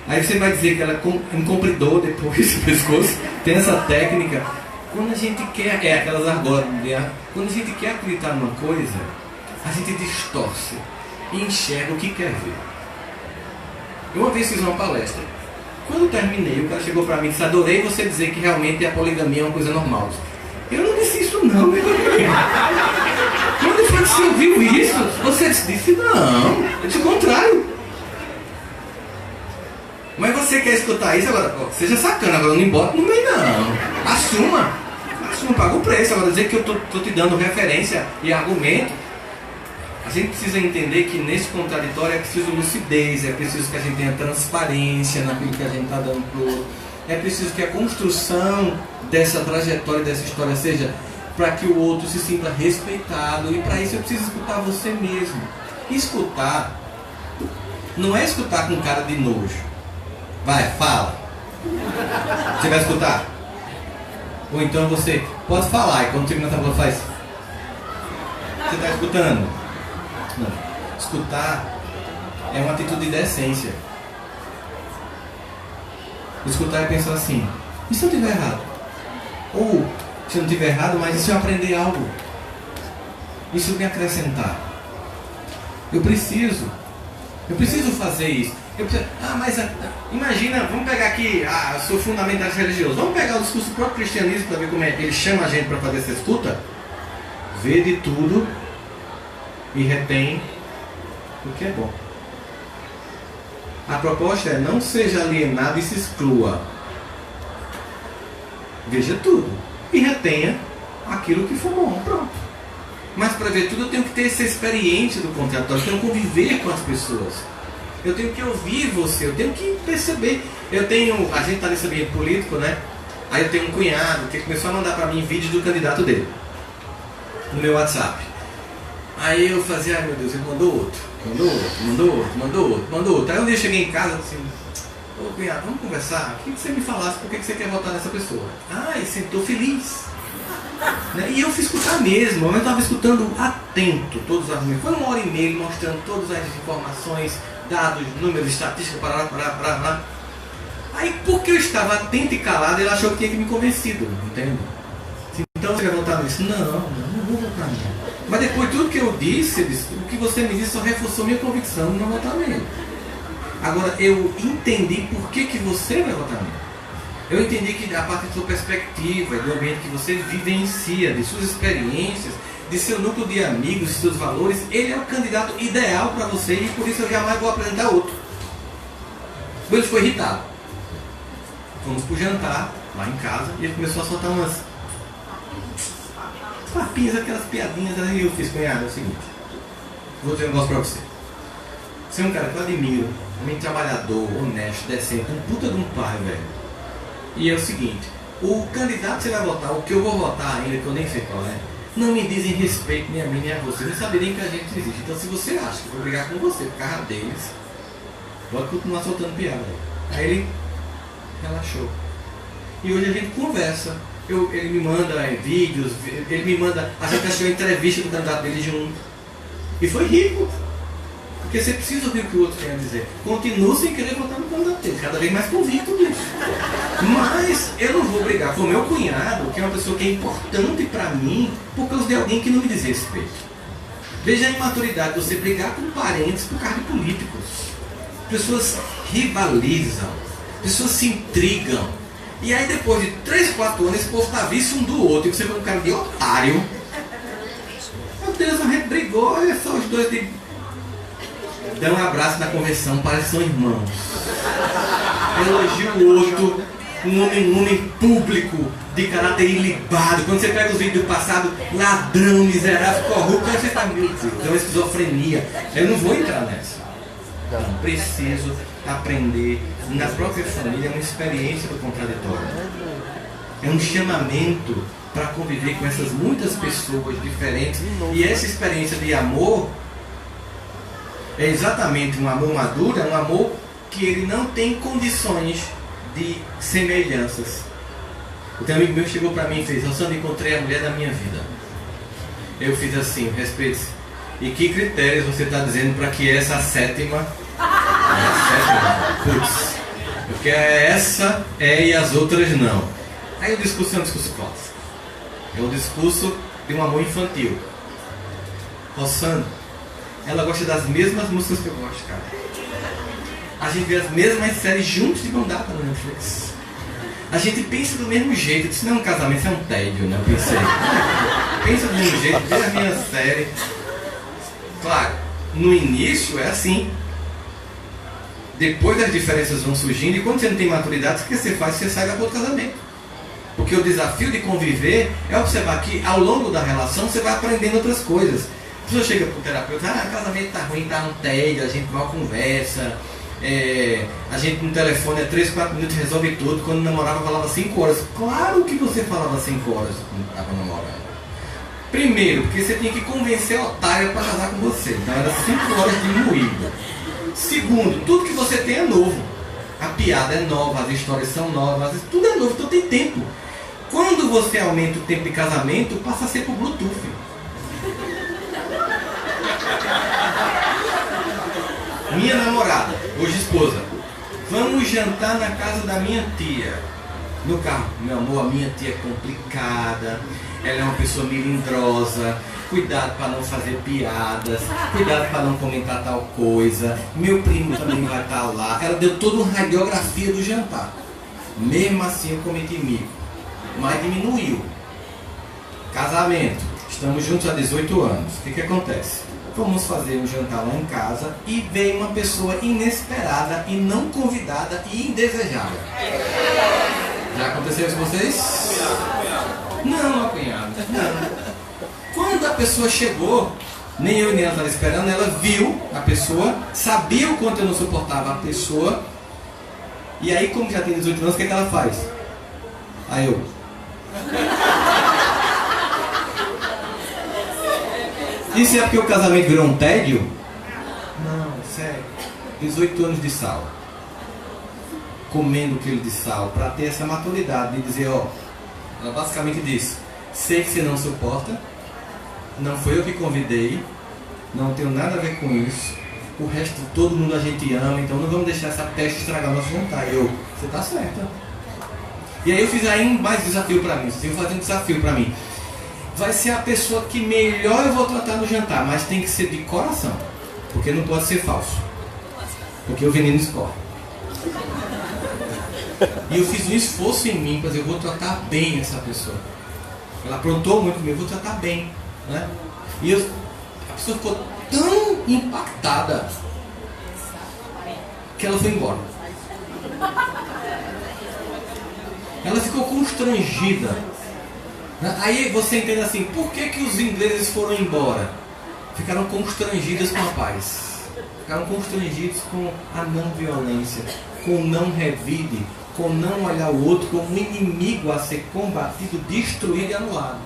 S1: Aí você vai dizer que ela encompridou depois o pescoço. Tem essa técnica. Quando a gente quer, aquelas argolas, quando a gente quer acreditar numa coisa, a gente distorce e enxerga o que quer ver. Eu uma vez fiz uma palestra. Quando eu terminei, o cara chegou pra mim e disse, adorei você dizer que realmente a poligamia é uma coisa normal. Eu não disse isso não, meu amigo. Quando você ouviu isso, você disse não. Eu disse o contrário. Mas você quer escutar isso agora? Seja sacana, agora não embota no meio não. Assuma, paga o preço. Agora dizer que eu tô te dando referência e argumento. A gente precisa entender que nesse contraditório é preciso lucidez, é preciso que a gente tenha transparência naquilo que a gente está dando pro outro. É preciso que a construção dessa trajetória, dessa história seja para que o outro se sinta respeitado. E para isso eu preciso escutar você mesmo. Escutar não é escutar com cara de nojo. Vai, fala. Você vai escutar? Ou então você pode falar e quando termina a palavra faz. Você está escutando? Não. Escutar é uma atitude de decência. Escutar é pensar assim, e se eu estiver errado? Ou, se eu não estiver errado, mas e se eu aprender algo? E se eu me acrescentar? Eu preciso fazer isso. Mas imagina, vamos pegar aqui, eu sou fundamentalista religioso. Vamos pegar o discurso do próprio cristianismo para ver como é que ele chama a gente para fazer essa escuta. Vê de tudo e retém o que é bom. A proposta é não seja alienado e se exclua. Veja tudo e retenha aquilo que for bom. Pronto. Mas para ver tudo eu tenho que ter essa experiência do contraditório, eu tenho que conviver com as pessoas. Eu tenho que ouvir você, eu tenho que perceber. A gente está nesse ambiente político, né? Aí eu tenho um cunhado que começou a mandar para mim vídeos do candidato dele no meu WhatsApp. Aí eu fazia, ai meu Deus, ele mandou outro. Aí um dia eu cheguei em casa assim, ô cunhado, vamos conversar? Eu queria que você me falasse por que você quer votar nessa pessoa. Ele sentou feliz. E eu fui escutar mesmo, eu estava escutando atento todos os argumentos. Foi 1h30 ele mostrando todas as informações, dados, números, estatísticas, parará. Aí porque eu estava atento e calado, ele achou que tinha que me convencido, entende? Então você vai votar nisso? Não vou votar nisso. Mas depois de tudo que eu disse, o que você me disse só reforçou minha convicção de não votar nele. Agora, eu entendi por que você vai votar nele. Eu entendi que a partir da sua perspectiva, do ambiente que você vivencia, de suas experiências, de seu núcleo de amigos, de seus valores, ele é o candidato ideal para você e por isso eu jamais vou apresentar outro. Ele ficou irritado. Fomos para o jantar, lá em casa, e ele começou a soltar umas papinhas, aquelas piadinhas, e eu fiz, cunhado, é o seguinte, vou dizer um negócio para você. Você é um cara que eu admiro, um trabalhador, honesto, decente, um puta de um pai, velho. E é o seguinte, o candidato que você vai votar, o que eu vou votar ainda, que eu nem sei qual é, não me dizem respeito nem a mim nem a você, nem saber nem que a gente existe. Então se você acha que eu vou brigar com você por causa deles, pode continuar soltando piada. Aí ele relaxou. E hoje a gente conversa. Ele me manda vídeos, ele me manda. A gente achou a entrevista do candidato dele junto. E foi rico. Porque você precisa ouvir o que o outro tem a dizer. Continua sem querer votar no candidato dele, cada vez mais convicto disso. Mas eu não vou brigar com o meu cunhado, que é uma pessoa que é importante para mim, por causa de alguém que não me diz respeito. Veja a imaturidade de você brigar com parentes por causa de políticos. Pessoas rivalizam, pessoas se intrigam. E aí depois de 3, 4 anos, esse povo está visto um do outro, e você vê um cara de otário. Meu Deus, a gente brigou, olha só os dois de... Dá um abraço na convenção, parece que são irmãos. Elogia o outro, um homem público, de caráter ilibado. Quando você pega os vídeos do passado, ladrão, miserável, corrupto, aí você está, meu Deus, é uma esquizofrenia. Eu não vou entrar nessa. Não, preciso aprender. Na própria família é uma experiência do contraditório. É um chamamento para conviver com essas muitas pessoas diferentes. E essa experiência de amor é exatamente um amor maduro, é um amor que ele não tem condições de semelhanças. O amigo meu chegou para mim e fez: Rossandro, encontrei a mulher da minha vida. Eu fiz assim, respeite-se. E que critérios você está dizendo para que essa sétima? Putz, porque essa é e as outras não. Aí o discurso é um discurso clássico. É um discurso de um amor infantil. Rossandro, ela gosta das mesmas músicas que eu gosto, cara. A gente vê as mesmas séries juntos de mão dada no Netflix. A gente pensa do mesmo jeito. Isso não é um casamento, isso é um tédio, né? Eu pensei. Pensa do mesmo jeito, vê a minha série. Claro, no início é assim. Depois as diferenças vão surgindo e quando você não tem maturidade, o que você faz? Você sai da boca do casamento. Porque o desafio de conviver é observar que ao longo da relação você vai aprendendo outras coisas. A pessoa chega para o terapeuta, o casamento tá ruim, tá no tédio, a gente mal conversa, a gente no telefone 3, 4 minutos resolve tudo. Quando namorava falava 5 horas. Claro que você falava 5 horas quando estava namorando. Primeiro, porque você tinha que convencer a otária para casar com você. Então era 5 horas de moído. Segundo, tudo que você tem é novo. A piada é nova, as histórias são novas, tudo é novo, então tem tempo. Quando você aumenta o tempo de casamento, passa a ser por Bluetooth. Minha namorada, hoje esposa, vamos jantar na casa da minha tia. No carro, meu amor, a minha tia é complicada, ela é uma pessoa melindrosa, cuidado para não fazer piadas, cuidado para não comentar tal coisa, meu primo também vai estar lá. Ela deu toda uma radiografia do jantar. Mesmo assim eu cometi mico, mas diminuiu. Casamento, estamos juntos há 18 anos, o que acontece? Vamos fazer um jantar lá em casa e vem uma pessoa inesperada e não convidada e indesejável. Já aconteceu isso com vocês? Não, cunhado, não. Quando a pessoa chegou, nem eu nem ela estava esperando, ela viu a pessoa, sabia o quanto eu não suportava a pessoa, e aí, como já tem 18 anos, o que ela faz? Aí eu... Isso é porque o casamento virou um tédio? Não, sério. 18 anos de sal. Comendo quilo de sal, para ter essa maturidade de dizer, ó, ela basicamente disse, sei que você não suporta, não foi eu que convidei, não tenho nada a ver com isso, o resto, todo mundo a gente ama, então não vamos deixar essa peste estragar o nosso jantar. Você tá certa. E aí eu fiz aí mais desafio para mim, eu fazer um desafio para mim. Vai ser a pessoa que melhor eu vou tratar no jantar, mas tem que ser de coração, porque não pode ser falso, porque o veneno escorre. E eu fiz um esforço em mim para dizer, eu vou tratar bem essa pessoa. Ela aprontou muito comigo, eu vou tratar bem, né? E a pessoa ficou tão impactada que ela foi embora. Ela ficou constrangida. Aí você entende assim, por que os ingleses foram embora? Ficaram constrangidos com a paz. Ficaram constrangidos com a não violência, com o não revide, com não olhar o outro como um inimigo a ser combatido, destruído e anulado.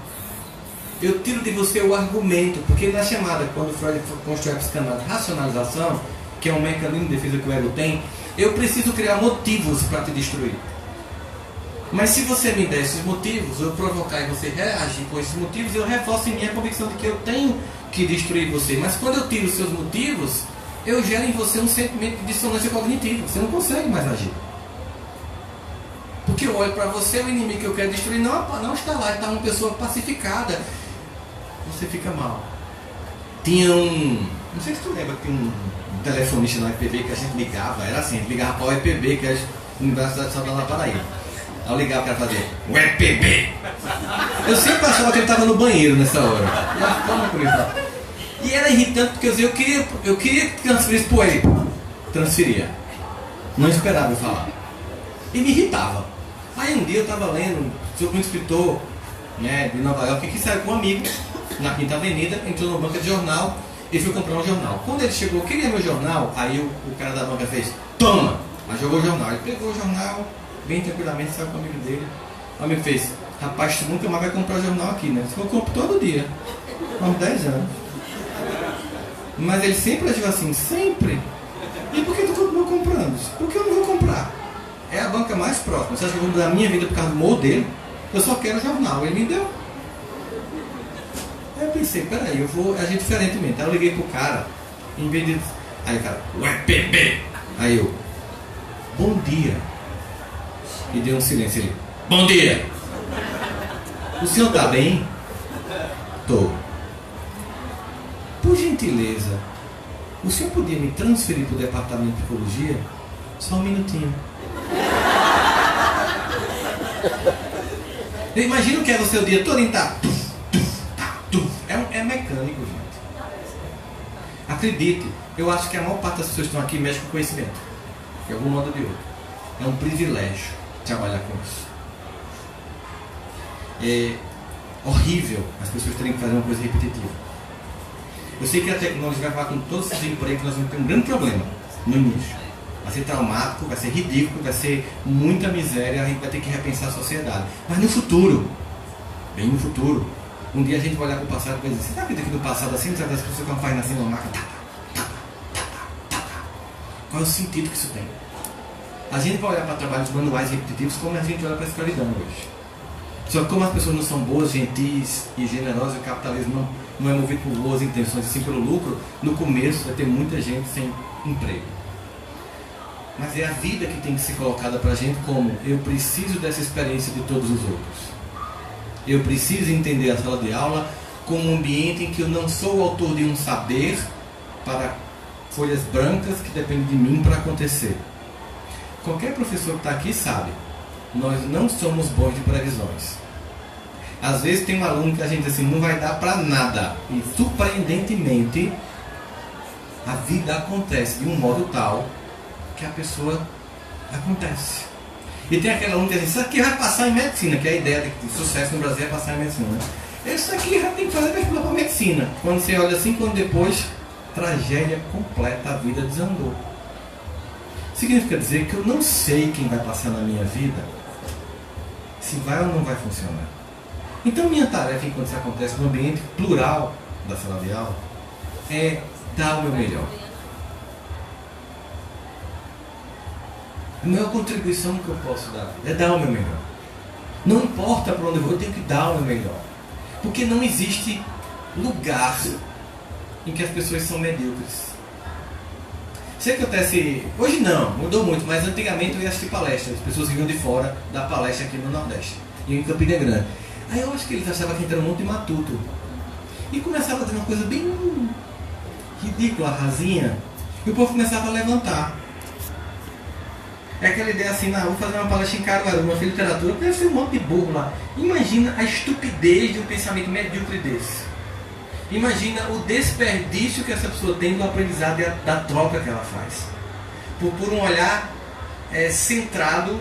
S1: Eu tiro de você o argumento, porque na chamada, quando Freud constrói a psicanálise de racionalização, que é um mecanismo de defesa que o ego tem, eu preciso criar motivos para te destruir. Mas se você me der esses motivos, eu provocar e você reagir com esses motivos, eu reforço em mim a convicção de que eu tenho que destruir você. Mas quando eu tiro os seus motivos, eu gero em você um sentimento de dissonância cognitiva. Você não consegue mais agir. Porque eu olho para você, o inimigo que eu quero destruir não está lá, está uma pessoa pacificada. Você fica mal. Tinha não sei se tu lembra, tinha um telefonista na UEPB que a gente ligava, era assim, a gente ligava para o UEPB, que é a Universidade Estadual da Paraíba. Aí eu ligava para ela fazer, UEPB! Eu sempre achava que ele estava no banheiro nessa hora. E era irritante porque eu queria transferir isso para ele. Transferia. Não esperava eu falar. E me irritava. Aí um dia eu estava lendo sobre um escritor, né, de Nova York que saiu com um amigo na Quinta Avenida, entrou numa banca de jornal e foi comprar um jornal. Quando ele chegou, queria meu jornal, aí o cara da banca fez, toma! Mas jogou o jornal. Ele pegou o jornal, bem tranquilamente, saiu com o amigo dele. O amigo fez, rapaz, tu nunca mais vai comprar jornal aqui, né? Eu compro todo dia, há uns 10 anos. Mas ele sempre agiu assim, sempre. E por que tu continuou comprando? Porque eu não vou comprar. É a banca mais próxima. Você acha que eu vou mudar a minha vida por causa do humor dele? Eu só quero jornal. Ele me deu. Aí eu pensei, peraí, eu vou agir diferentemente. Aí eu liguei pro cara, em vez de... Aí o cara, UEPB! Aí eu, bom dia. E deu um silêncio ali. Bom dia! O senhor tá bem? Tô. Por gentileza, o senhor podia me transferir para o departamento de psicologia? Só um minutinho. Eu imagino que é você o dia todo em tá. É mecânico, gente. Acredite, eu acho que a maior parte das pessoas que estão aqui mexe com conhecimento. De algum modo ou de outro. É um privilégio trabalhar com isso. É horrível as pessoas terem que fazer uma coisa repetitiva. Eu sei que a tecnologia vai acabar com todos esses empregos, nós vamos ter um grande problema no início. Vai ser traumático, vai ser ridículo, vai ser muita miséria, a gente vai ter que repensar a sociedade. Mas no futuro, bem no futuro, um dia a gente vai olhar para o passado e vai dizer, você acredita que no passado assim, sabe, as pessoas que fazem assim uma máquina, qual é o sentido que isso tem? A gente vai olhar para trabalhos manuais repetitivos como a gente olha para a escravidão hoje. Só que como as pessoas não são boas, gentis e generosas, o capitalismo não é movido por boas intenções e sim pelo lucro, no começo vai ter muita gente sem emprego. Mas é a vida que tem que ser colocada para a gente como: eu preciso dessa experiência de todos os outros. Eu preciso entender a sala de aula como um ambiente em que eu não sou o autor de um saber para folhas brancas que dependem de mim para acontecer. Qualquer professor que está aqui sabe, nós não somos bons de previsões. Às vezes tem um aluno que a gente diz assim, não vai dar para nada. E surpreendentemente, a vida acontece de um modo tal que a pessoa acontece. E tem aquele aluno que diz, isso aqui vai passar em medicina, que é a ideia de sucesso no Brasil é passar em medicina. Né? Isso aqui já tem que fazer vestibular para medicina. Quando você olha 5 anos depois, tragédia completa, a vida desandou. Significa dizer que eu não sei quem vai passar na minha vida, se vai ou não vai funcionar. Então minha tarefa, enquanto isso acontece no ambiente plural da sala de aula, é dar o meu melhor. A maior contribuição que eu posso dar é dar o meu melhor. Não importa para onde eu vou, eu tenho que dar o meu melhor. Porque não existe lugar em que as pessoas são medíocres. Se acontece, hoje não, mudou muito, mas antigamente eu ia assistir palestras, as pessoas vinham de fora da palestra aqui no Nordeste, e em Campina Grande. Aí eu acho que eles achavam que a gente era um monte de matuto. E começava a dizer uma coisa bem ridícula, rasinha, e o povo começava a levantar. É aquela ideia assim, não, vou fazer uma palestra em Caruaru, uma literatura, porque deve ser um monte de burro lá. Imagina a estupidez de um pensamento medíocre desse. Imagina o desperdício que essa pessoa tem do aprendizado e da troca que ela faz. Por um olhar centrado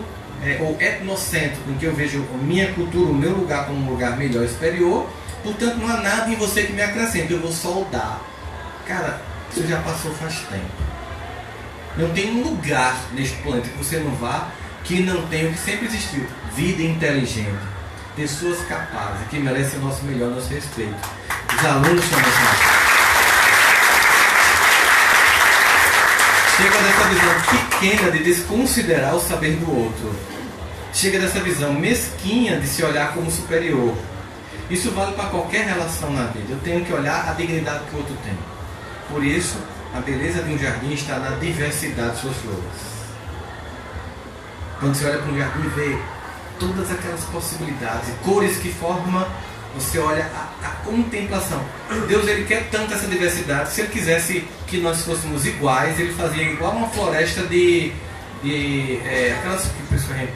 S1: ou etnocêntrico, em que eu vejo a minha cultura, o meu lugar como um lugar melhor e superior, portanto não há nada em você que me acrescente, eu vou soldar. Cara, isso já passou faz tempo. Não tem um lugar neste planeta que você não vá que não tenha o que sempre existiu: vida inteligente, pessoas capazes, que merecem o nosso melhor, nosso respeito. Os alunos também são. Chega dessa visão pequena de desconsiderar o saber do outro. Chega dessa visão mesquinha de se olhar como superior. Isso vale para qualquer relação na vida. Eu tenho que olhar a dignidade que o outro tem. Por isso, a beleza de um jardim está na diversidade de suas flores. Quando você olha para um jardim e vê todas aquelas possibilidades e cores que formam, você olha a contemplação. Deus, ele quer tanto essa diversidade. Se ele quisesse que nós fôssemos iguais, ele fazia igual uma floresta de aquelas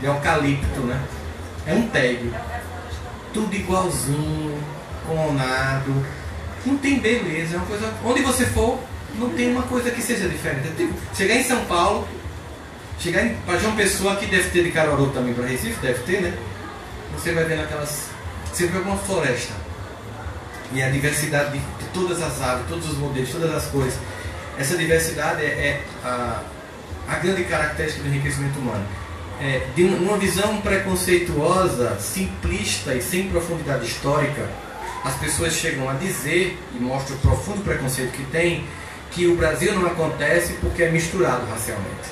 S1: de eucalipto, né? É um tédio. Tudo igualzinho, clonado. Não tem beleza, é uma coisa. Onde você for, não tem uma coisa que seja diferente. Tipo, chegar em São Paulo, chegar para João Pessoa, que deve ter de Caruaru também para Recife, deve ter, né? Você vai ver naquelas. Você vê uma floresta. E a diversidade de todas as aves, todos os modelos, todas as cores. Essa diversidade é a grande característica do enriquecimento humano. De uma visão preconceituosa, simplista e sem profundidade histórica, as pessoas chegam a dizer, e mostram o profundo preconceito que tem, que o Brasil não acontece porque é misturado racialmente.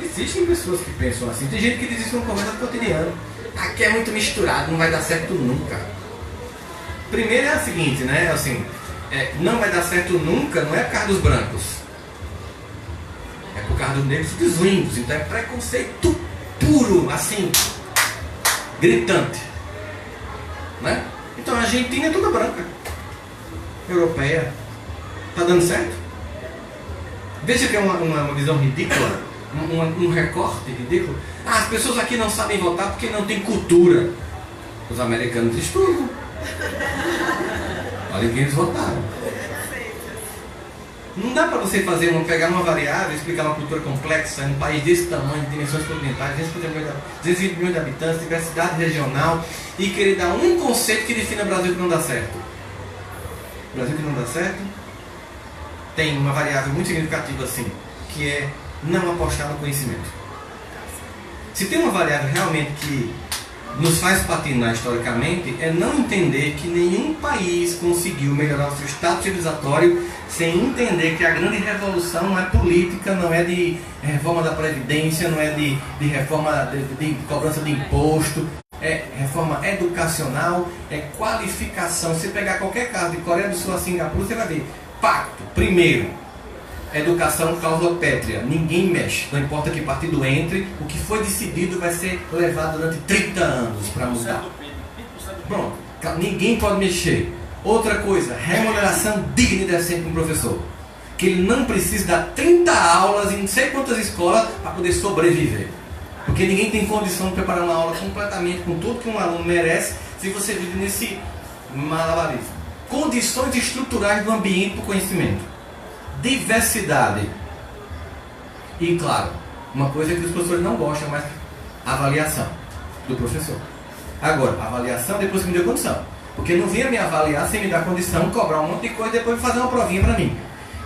S1: Existem pessoas que pensam assim. Tem gente que diz isso no conversa cotidiano. Aqui é muito misturado, não vai dar certo nunca. Primeiro é o seguinte, né? Assim, não vai dar certo nunca, não é por causa dos brancos. É por causa dos negros e dos índios. Então é preconceito puro, assim, gritante. Né? Então a Argentina é toda branca. Europeia. Tá dando certo? Veja que é uma visão ridícula. Um recorte ridículo. As pessoas aqui não sabem votar porque não tem cultura. Os americanos estudam. Olha quem eles votaram. Não dá para você pegar uma variável e explicar uma cultura complexa em um país desse tamanho, de dimensões continentais, 220 milhões de habitantes, diversidade regional, e querer dar um conceito que defina o Brasil que não dá certo. O Brasil que não dá certo tem uma variável muito significativa assim, que é não apostar no conhecimento. Se tem uma variável realmente que nos faz patinar historicamente é não entender que nenhum país conseguiu melhorar o seu status civilizatório sem entender que a grande revolução não é política, não é de reforma da Previdência, não é de reforma de cobrança de imposto, é reforma educacional, é qualificação. Se pegar qualquer caso de Coreia do Sul a Singapura, você vai ver pacto. Primeiro, educação causa pétrea, ninguém mexe, não importa que partido entre, o que foi decidido vai ser levado durante 30 anos para mudar. Pronto, ninguém pode mexer. Outra coisa, remuneração digna e decente para um professor, que ele não precisa dar 30 aulas em não sei quantas escolas para poder sobreviver, porque ninguém tem condição de preparar uma aula completamente com tudo que um aluno merece se você vive nesse malabarismo. Condições estruturais do ambiente para o conhecimento, diversidade e, claro, uma coisa que os professores não gostam, mas avaliação do professor. Agora, avaliação depois que me deu condição, porque não vinha me avaliar sem me dar condição, cobrar um monte de coisa e depois fazer uma provinha para mim.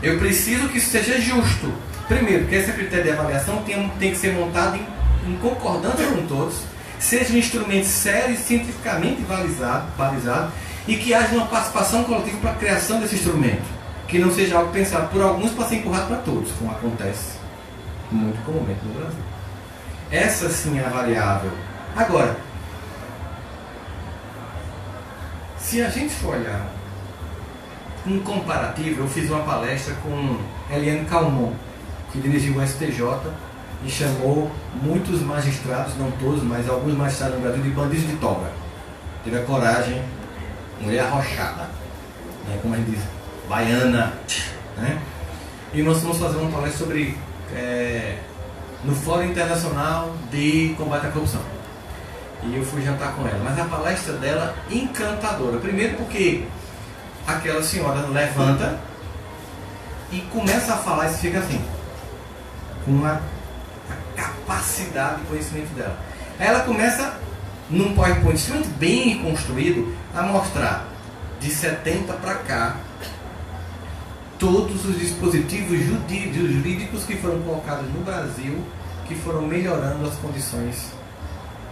S1: Eu preciso que isso seja justo. Primeiro, que esse critério de avaliação tem que ser montado em concordância com todos, seja um instrumento sério e cientificamente balizado e que haja uma participação coletiva para a criação desse instrumento, que não seja algo pensado por alguns para ser empurrado para todos, como acontece muito comumente no Brasil. Essa sim é a variável. Agora, se a gente for olhar um comparativo, eu fiz uma palestra com Eliane Calmon, que dirigiu o STJ e chamou muitos magistrados, não todos, mas alguns magistrados no Brasil, de bandidos de toga. Teve a coragem, mulher arrochada, né, como a gente diz, baiana, né? E nós vamos fazer uma palestra sobre no Fórum Internacional de Combate à Corrupção. E eu fui jantar com ela, mas a palestra dela encantadora. Primeiro porque aquela senhora levanta e começa a falar e fica assim, com a capacidade de conhecimento dela. Aí ela começa, num PowerPoint extremamente bem construído, a mostrar de 70 para cá todos os dispositivos jurídicos que foram colocados no Brasil, que foram melhorando as condições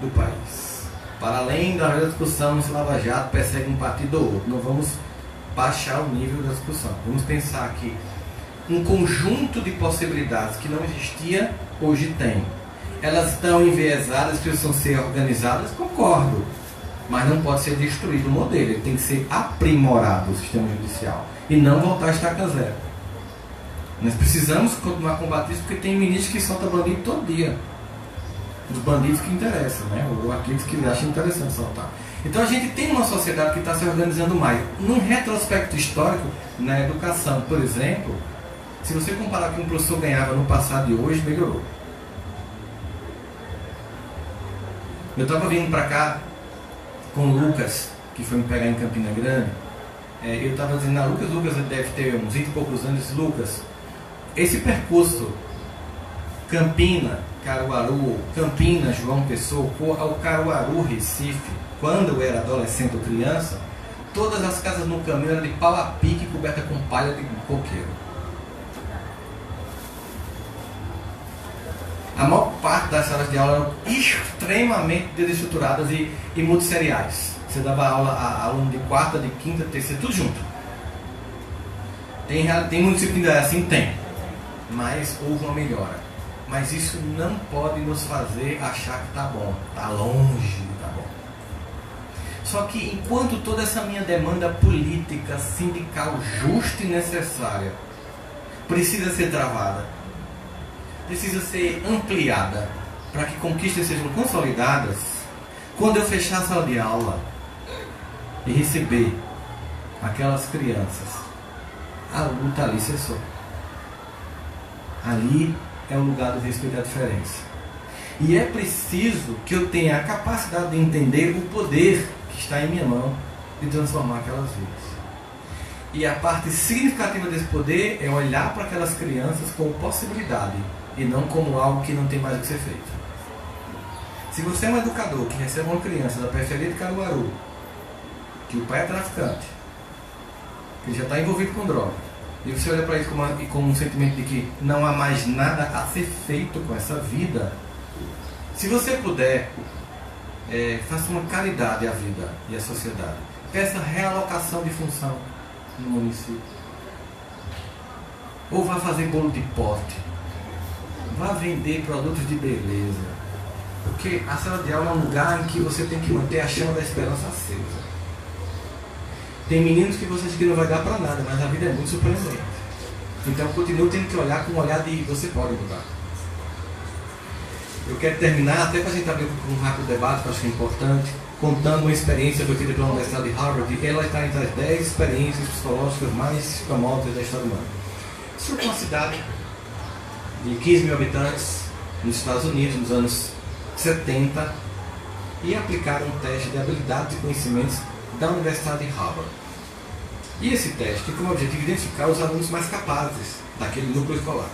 S1: do país. Para além da discussão se Lava Jato persegue um partido ou outro, não vamos baixar o nível da discussão. Vamos pensar que um conjunto de possibilidades que não existia, hoje tem. Elas estão enviesadas, precisam ser organizadas, concordo. Mas não pode ser destruído o modelo, ele tem que ser aprimorado, o sistema judicial, e não voltar a estaca zero. Nós precisamos continuar a combater isso, porque tem ministro que solta bandido todo dia. Os bandidos que interessam, né? Ou aqueles que acham interessante soltar. Então a gente tem uma sociedade que está se organizando mais. Num retrospecto histórico, na educação, por exemplo, se você comparar com o que um professor ganhava no passado e hoje, melhorou. Eu estava vindo para cá com o Lucas, que foi me pegar em Campina Grande. Eu estava dizendo, Lucas deve ter uns 20 e poucos anos. Disse, Lucas, esse percurso Campina, Caruaru, Campinas, João Pessoa, ao Caruaru, Recife, quando eu era adolescente ou criança, todas as casas no caminho eram de pau a pique, coberta com palha de coqueiro. A maior parte das salas de aula eram extremamente desestruturadas e multisseriais. Você dava aula a aluno de quarta, de quinta, de terceira, tudo junto. Tem município que ainda é assim? Tem. Mas houve uma melhora. Mas isso não pode nos fazer achar que está bom. Está longe de estar bom. Só que enquanto toda essa minha demanda política, sindical, justa e necessária precisa ser travada, precisa ser ampliada para que conquistas sejam consolidadas, quando eu fechar a sala de aula e receber aquelas crianças, a luta ali cessou. Ali é o lugar do respeito à diferença. E é preciso que eu tenha a capacidade de entender o poder que está em minha mão de transformar aquelas vidas. E a parte significativa desse poder é olhar para aquelas crianças como possibilidade e não como algo que não tem mais o que ser feito. Se você é um educador que recebe uma criança da periferia de Caruaru, que o pai é traficante, que já está envolvido com droga, e você olha para isso como um sentimento de que não há mais nada a ser feito com essa vida, se você puder,
S2: faça uma caridade à vida e à sociedade. Peça realocação de função no município. Ou vá fazer bolo de pote. Vá vender produtos de beleza. Porque a sala de aula é um lugar em que você tem que manter a chama da esperança acesa. Tem meninos que você acha que não vai dar para nada, mas a vida é muito surpreendente. Então continue tendo que olhar com um olhar de você pode mudar. Eu quero terminar, até para a gente abrir um rápido debate, que eu acho que é importante, contando uma experiência que eu tive pela Universidade de Harvard. Ela está entre as 10 experiências psicológicas mais famosas da história humana. Isso é uma cidade de 15 mil habitantes nos Estados Unidos, nos anos 70, e aplicaram um teste de habilidades e conhecimentos da Universidade de Harvard. E esse teste tem como objetivo identificar os alunos mais capazes daquele núcleo escolar.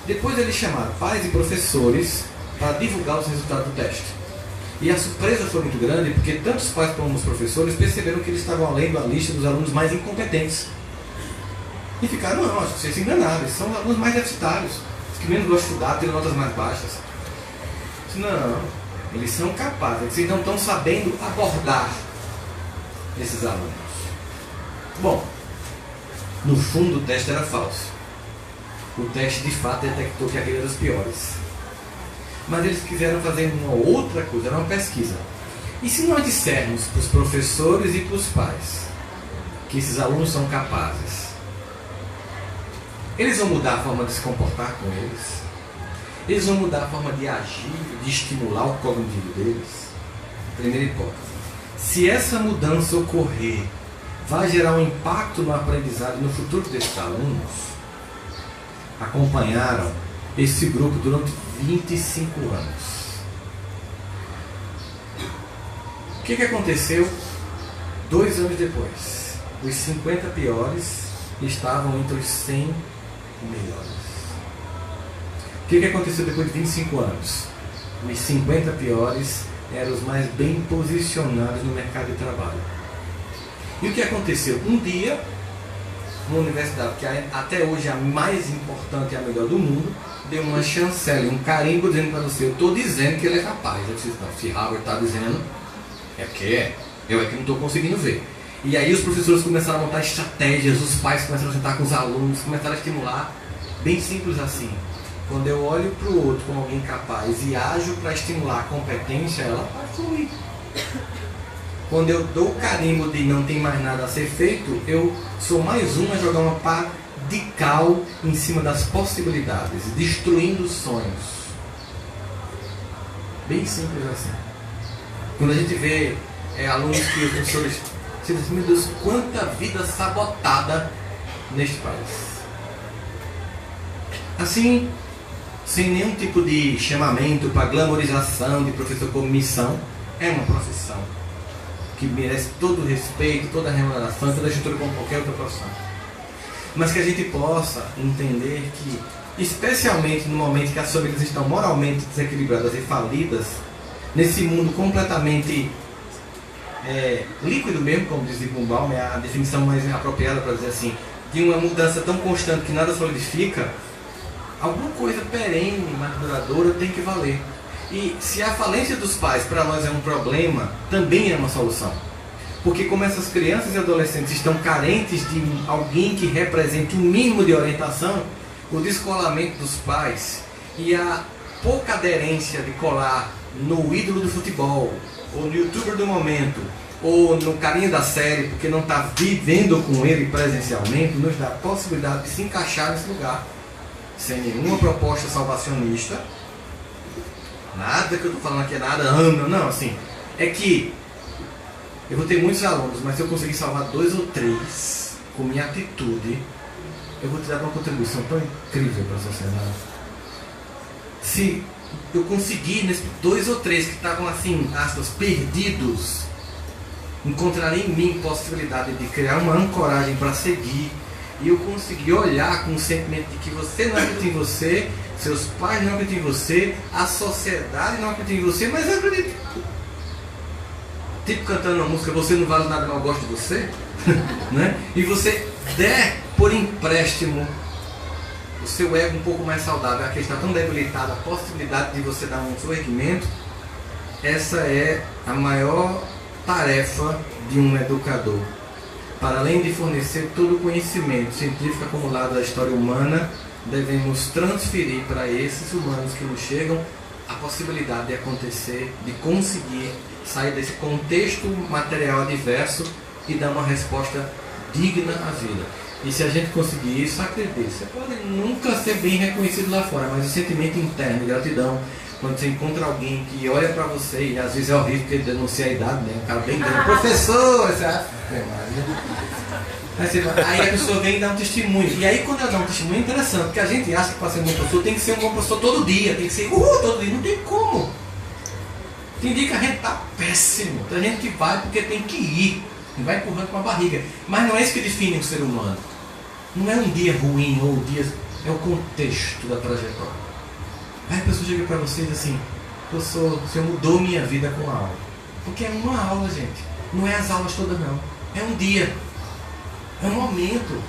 S2: Depois eles chamaram pais e professores para divulgar os resultados do teste. E a surpresa foi muito grande, porque tanto os pais como os professores perceberam que eles estavam lendo a lista dos alunos mais incompetentes. E ficaram, não, acho que vocês se enganaram, eles são os alunos mais deficitários, os que menos gostam de estudar, têm notas mais baixas. Não, eles são capazes, vocês não estão sabendo abordar esses alunos. Bom, no fundo o teste era falso. O teste de fato detectou que aquele era dos piores. Mas eles quiseram fazer uma outra coisa, era uma pesquisa. E se nós dissermos para os professores e para os pais que esses alunos são capazes, eles vão mudar a forma de se comportar com eles? Eles vão mudar a forma de agir, de estimular o cognitivo deles? Primeira hipótese. Se essa mudança ocorrer, vai gerar um impacto no aprendizado e no futuro desses alunos? Acompanharam esse grupo durante 25 anos. O que aconteceu 2 anos depois? Os 50 piores estavam entre os 100 melhores. O que aconteceu depois de 25 anos? Os 50 piores eram os mais bem posicionados no mercado de trabalho. E o que aconteceu? Um dia, uma universidade que até hoje é a mais importante e a melhor do mundo, deu uma chancela, um carimbo dizendo para você: eu estou dizendo que ele é capaz. Eu disse: não, se Harvard está dizendo, é porque é. Eu é que não estou conseguindo ver. E aí os professores começaram a montar estratégias, os pais começaram a sentar com os alunos, começaram a estimular. Bem simples assim. Quando eu olho para o outro como alguém capaz e ajo para estimular a competência, ela vai fluir. Quando eu dou o carimbo de não tem mais nada a ser feito, eu sou mais um a jogar uma pá de cal em cima das possibilidades, destruindo sonhos. Bem simples assim. Quando a gente vê alunos que os professores, você diz: meu Deus, quanta vida sabotada neste país. Assim, sem nenhum tipo de chamamento para glamorização de professor como missão, é uma profissão que merece todo o respeito, toda a remuneração, toda a estrutura como qualquer outra profissão. Mas que a gente possa entender que, especialmente no momento que as famílias estão moralmente desequilibradas e falidas, nesse mundo completamente líquido mesmo, como diz Zygmunt Bauman, é a definição mais apropriada para dizer assim, de uma mudança tão constante que nada solidifica, alguma coisa perene, mais duradoura, tem que valer. E se a falência dos pais para nós é um problema, também é uma solução. Porque como essas crianças e adolescentes estão carentes de alguém que represente um mínimo de orientação, o descolamento dos pais e a pouca aderência de colar no ídolo do futebol, ou no youtuber do momento, ou no carinha da série, porque não está vivendo com ele presencialmente, nos dá a possibilidade de se encaixar nesse lugar, sem nenhuma proposta salvacionista. Nada que eu estou falando aqui é nada, não, assim, é que eu vou ter muitos alunos, mas se eu conseguir salvar 2 ou 3 com minha atitude, eu vou te dar uma contribuição tão incrível para a sociedade. Se eu conseguir, nesses 2 ou 3 que estavam assim, aspas, perdidos, encontrarem em mim possibilidade de criar uma ancoragem para seguir, e eu conseguir olhar com o sentimento de que você não acredita em você, seus pais não acreditam em você, a sociedade não acredita em você, mas eu acredito. Tipo cantando uma música, você não vale nada, mas eu gosto de você, né? E você der por empréstimo o seu ego um pouco mais saudável, que está tão debilitado, a possibilidade de você dar um sorrimento, essa é a maior tarefa de um educador. Para além de fornecer todo o conhecimento científico acumulado da história humana, devemos transferir para esses humanos que nos chegam a possibilidade de acontecer, de conseguir sair desse contexto material adverso e dar uma resposta digna à vida. E se a gente conseguir isso, acredite, você pode nunca ser bem reconhecido lá fora, mas o sentimento interno de gratidão, quando você encontra alguém que olha para você, e às vezes é horrível porque ele denuncia a idade, né? Um cara bem grande, professor, você acha? Aí a pessoa vem e dá um testemunho. E aí quando ela dá um testemunho é interessante, porque a gente acha que para ser um bom professor tem que ser um bom professor todo dia, tem que ser todo dia, não tem como. Tem dia que a gente tá péssimo, tem gente que vai porque tem que ir, e vai empurrando com a barriga. Mas não é isso que define o ser humano. Não é um dia ruim ou dias, é o contexto da trajetória. Aí a pessoa chega para você e diz assim: professor, o senhor mudou minha vida com a aula. Porque é uma aula, gente. Não é as aulas todas, não. É um dia. É um momento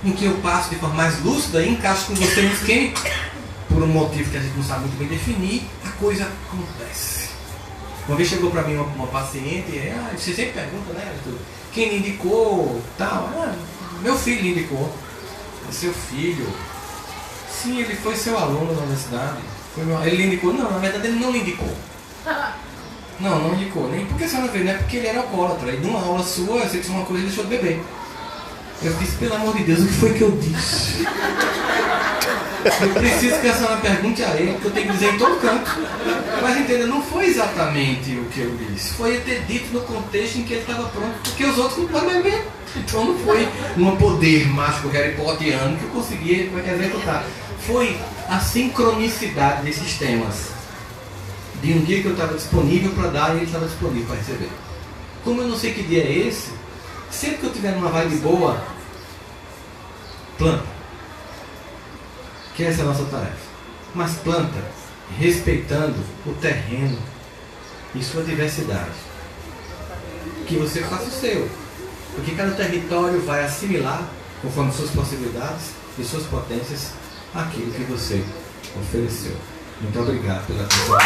S2: em que eu passo de forma mais lúcida e encaixo com você no esquema. Por um motivo que a gente não sabe muito bem definir, a coisa acontece. Uma vez chegou para mim uma paciente e você sempre pergunta, né? Quem lhe indicou? Tal. Meu filho lhe indicou. Seu filho? Sim, ele foi seu aluno na universidade. Ele lhe indicou? Não, na verdade ele não lhe indicou. Não indicou. Nem porque a senhora veio, não é porque ele era alcoólatra. E numa aula sua, você disse uma coisa e deixou de beber. Eu disse, pelo amor de Deus, o que foi que eu disse? Eu preciso que a senhora pergunte a ele, porque eu tenho que dizer em todo canto. Mas entenda, não foi exatamente o que eu disse. Foi eu ter dito no contexto em que ele estava pronto, porque os outros não podem beber. Então não foi um poder mágico Harry Potteriano que eu consegui executar. Foi a sincronicidade desses temas. De um dia que eu estava disponível para dar e ele estava disponível para receber. Como eu não sei que dia é esse, sempre que eu tiver numa vibe boa, planta. Que essa é a nossa tarefa. Mas planta respeitando o terreno e sua diversidade. Que você faça o seu. Porque cada território vai assimilar, conforme suas possibilidades e suas potências, aquilo que você ofereceu. Muito obrigado pela atenção.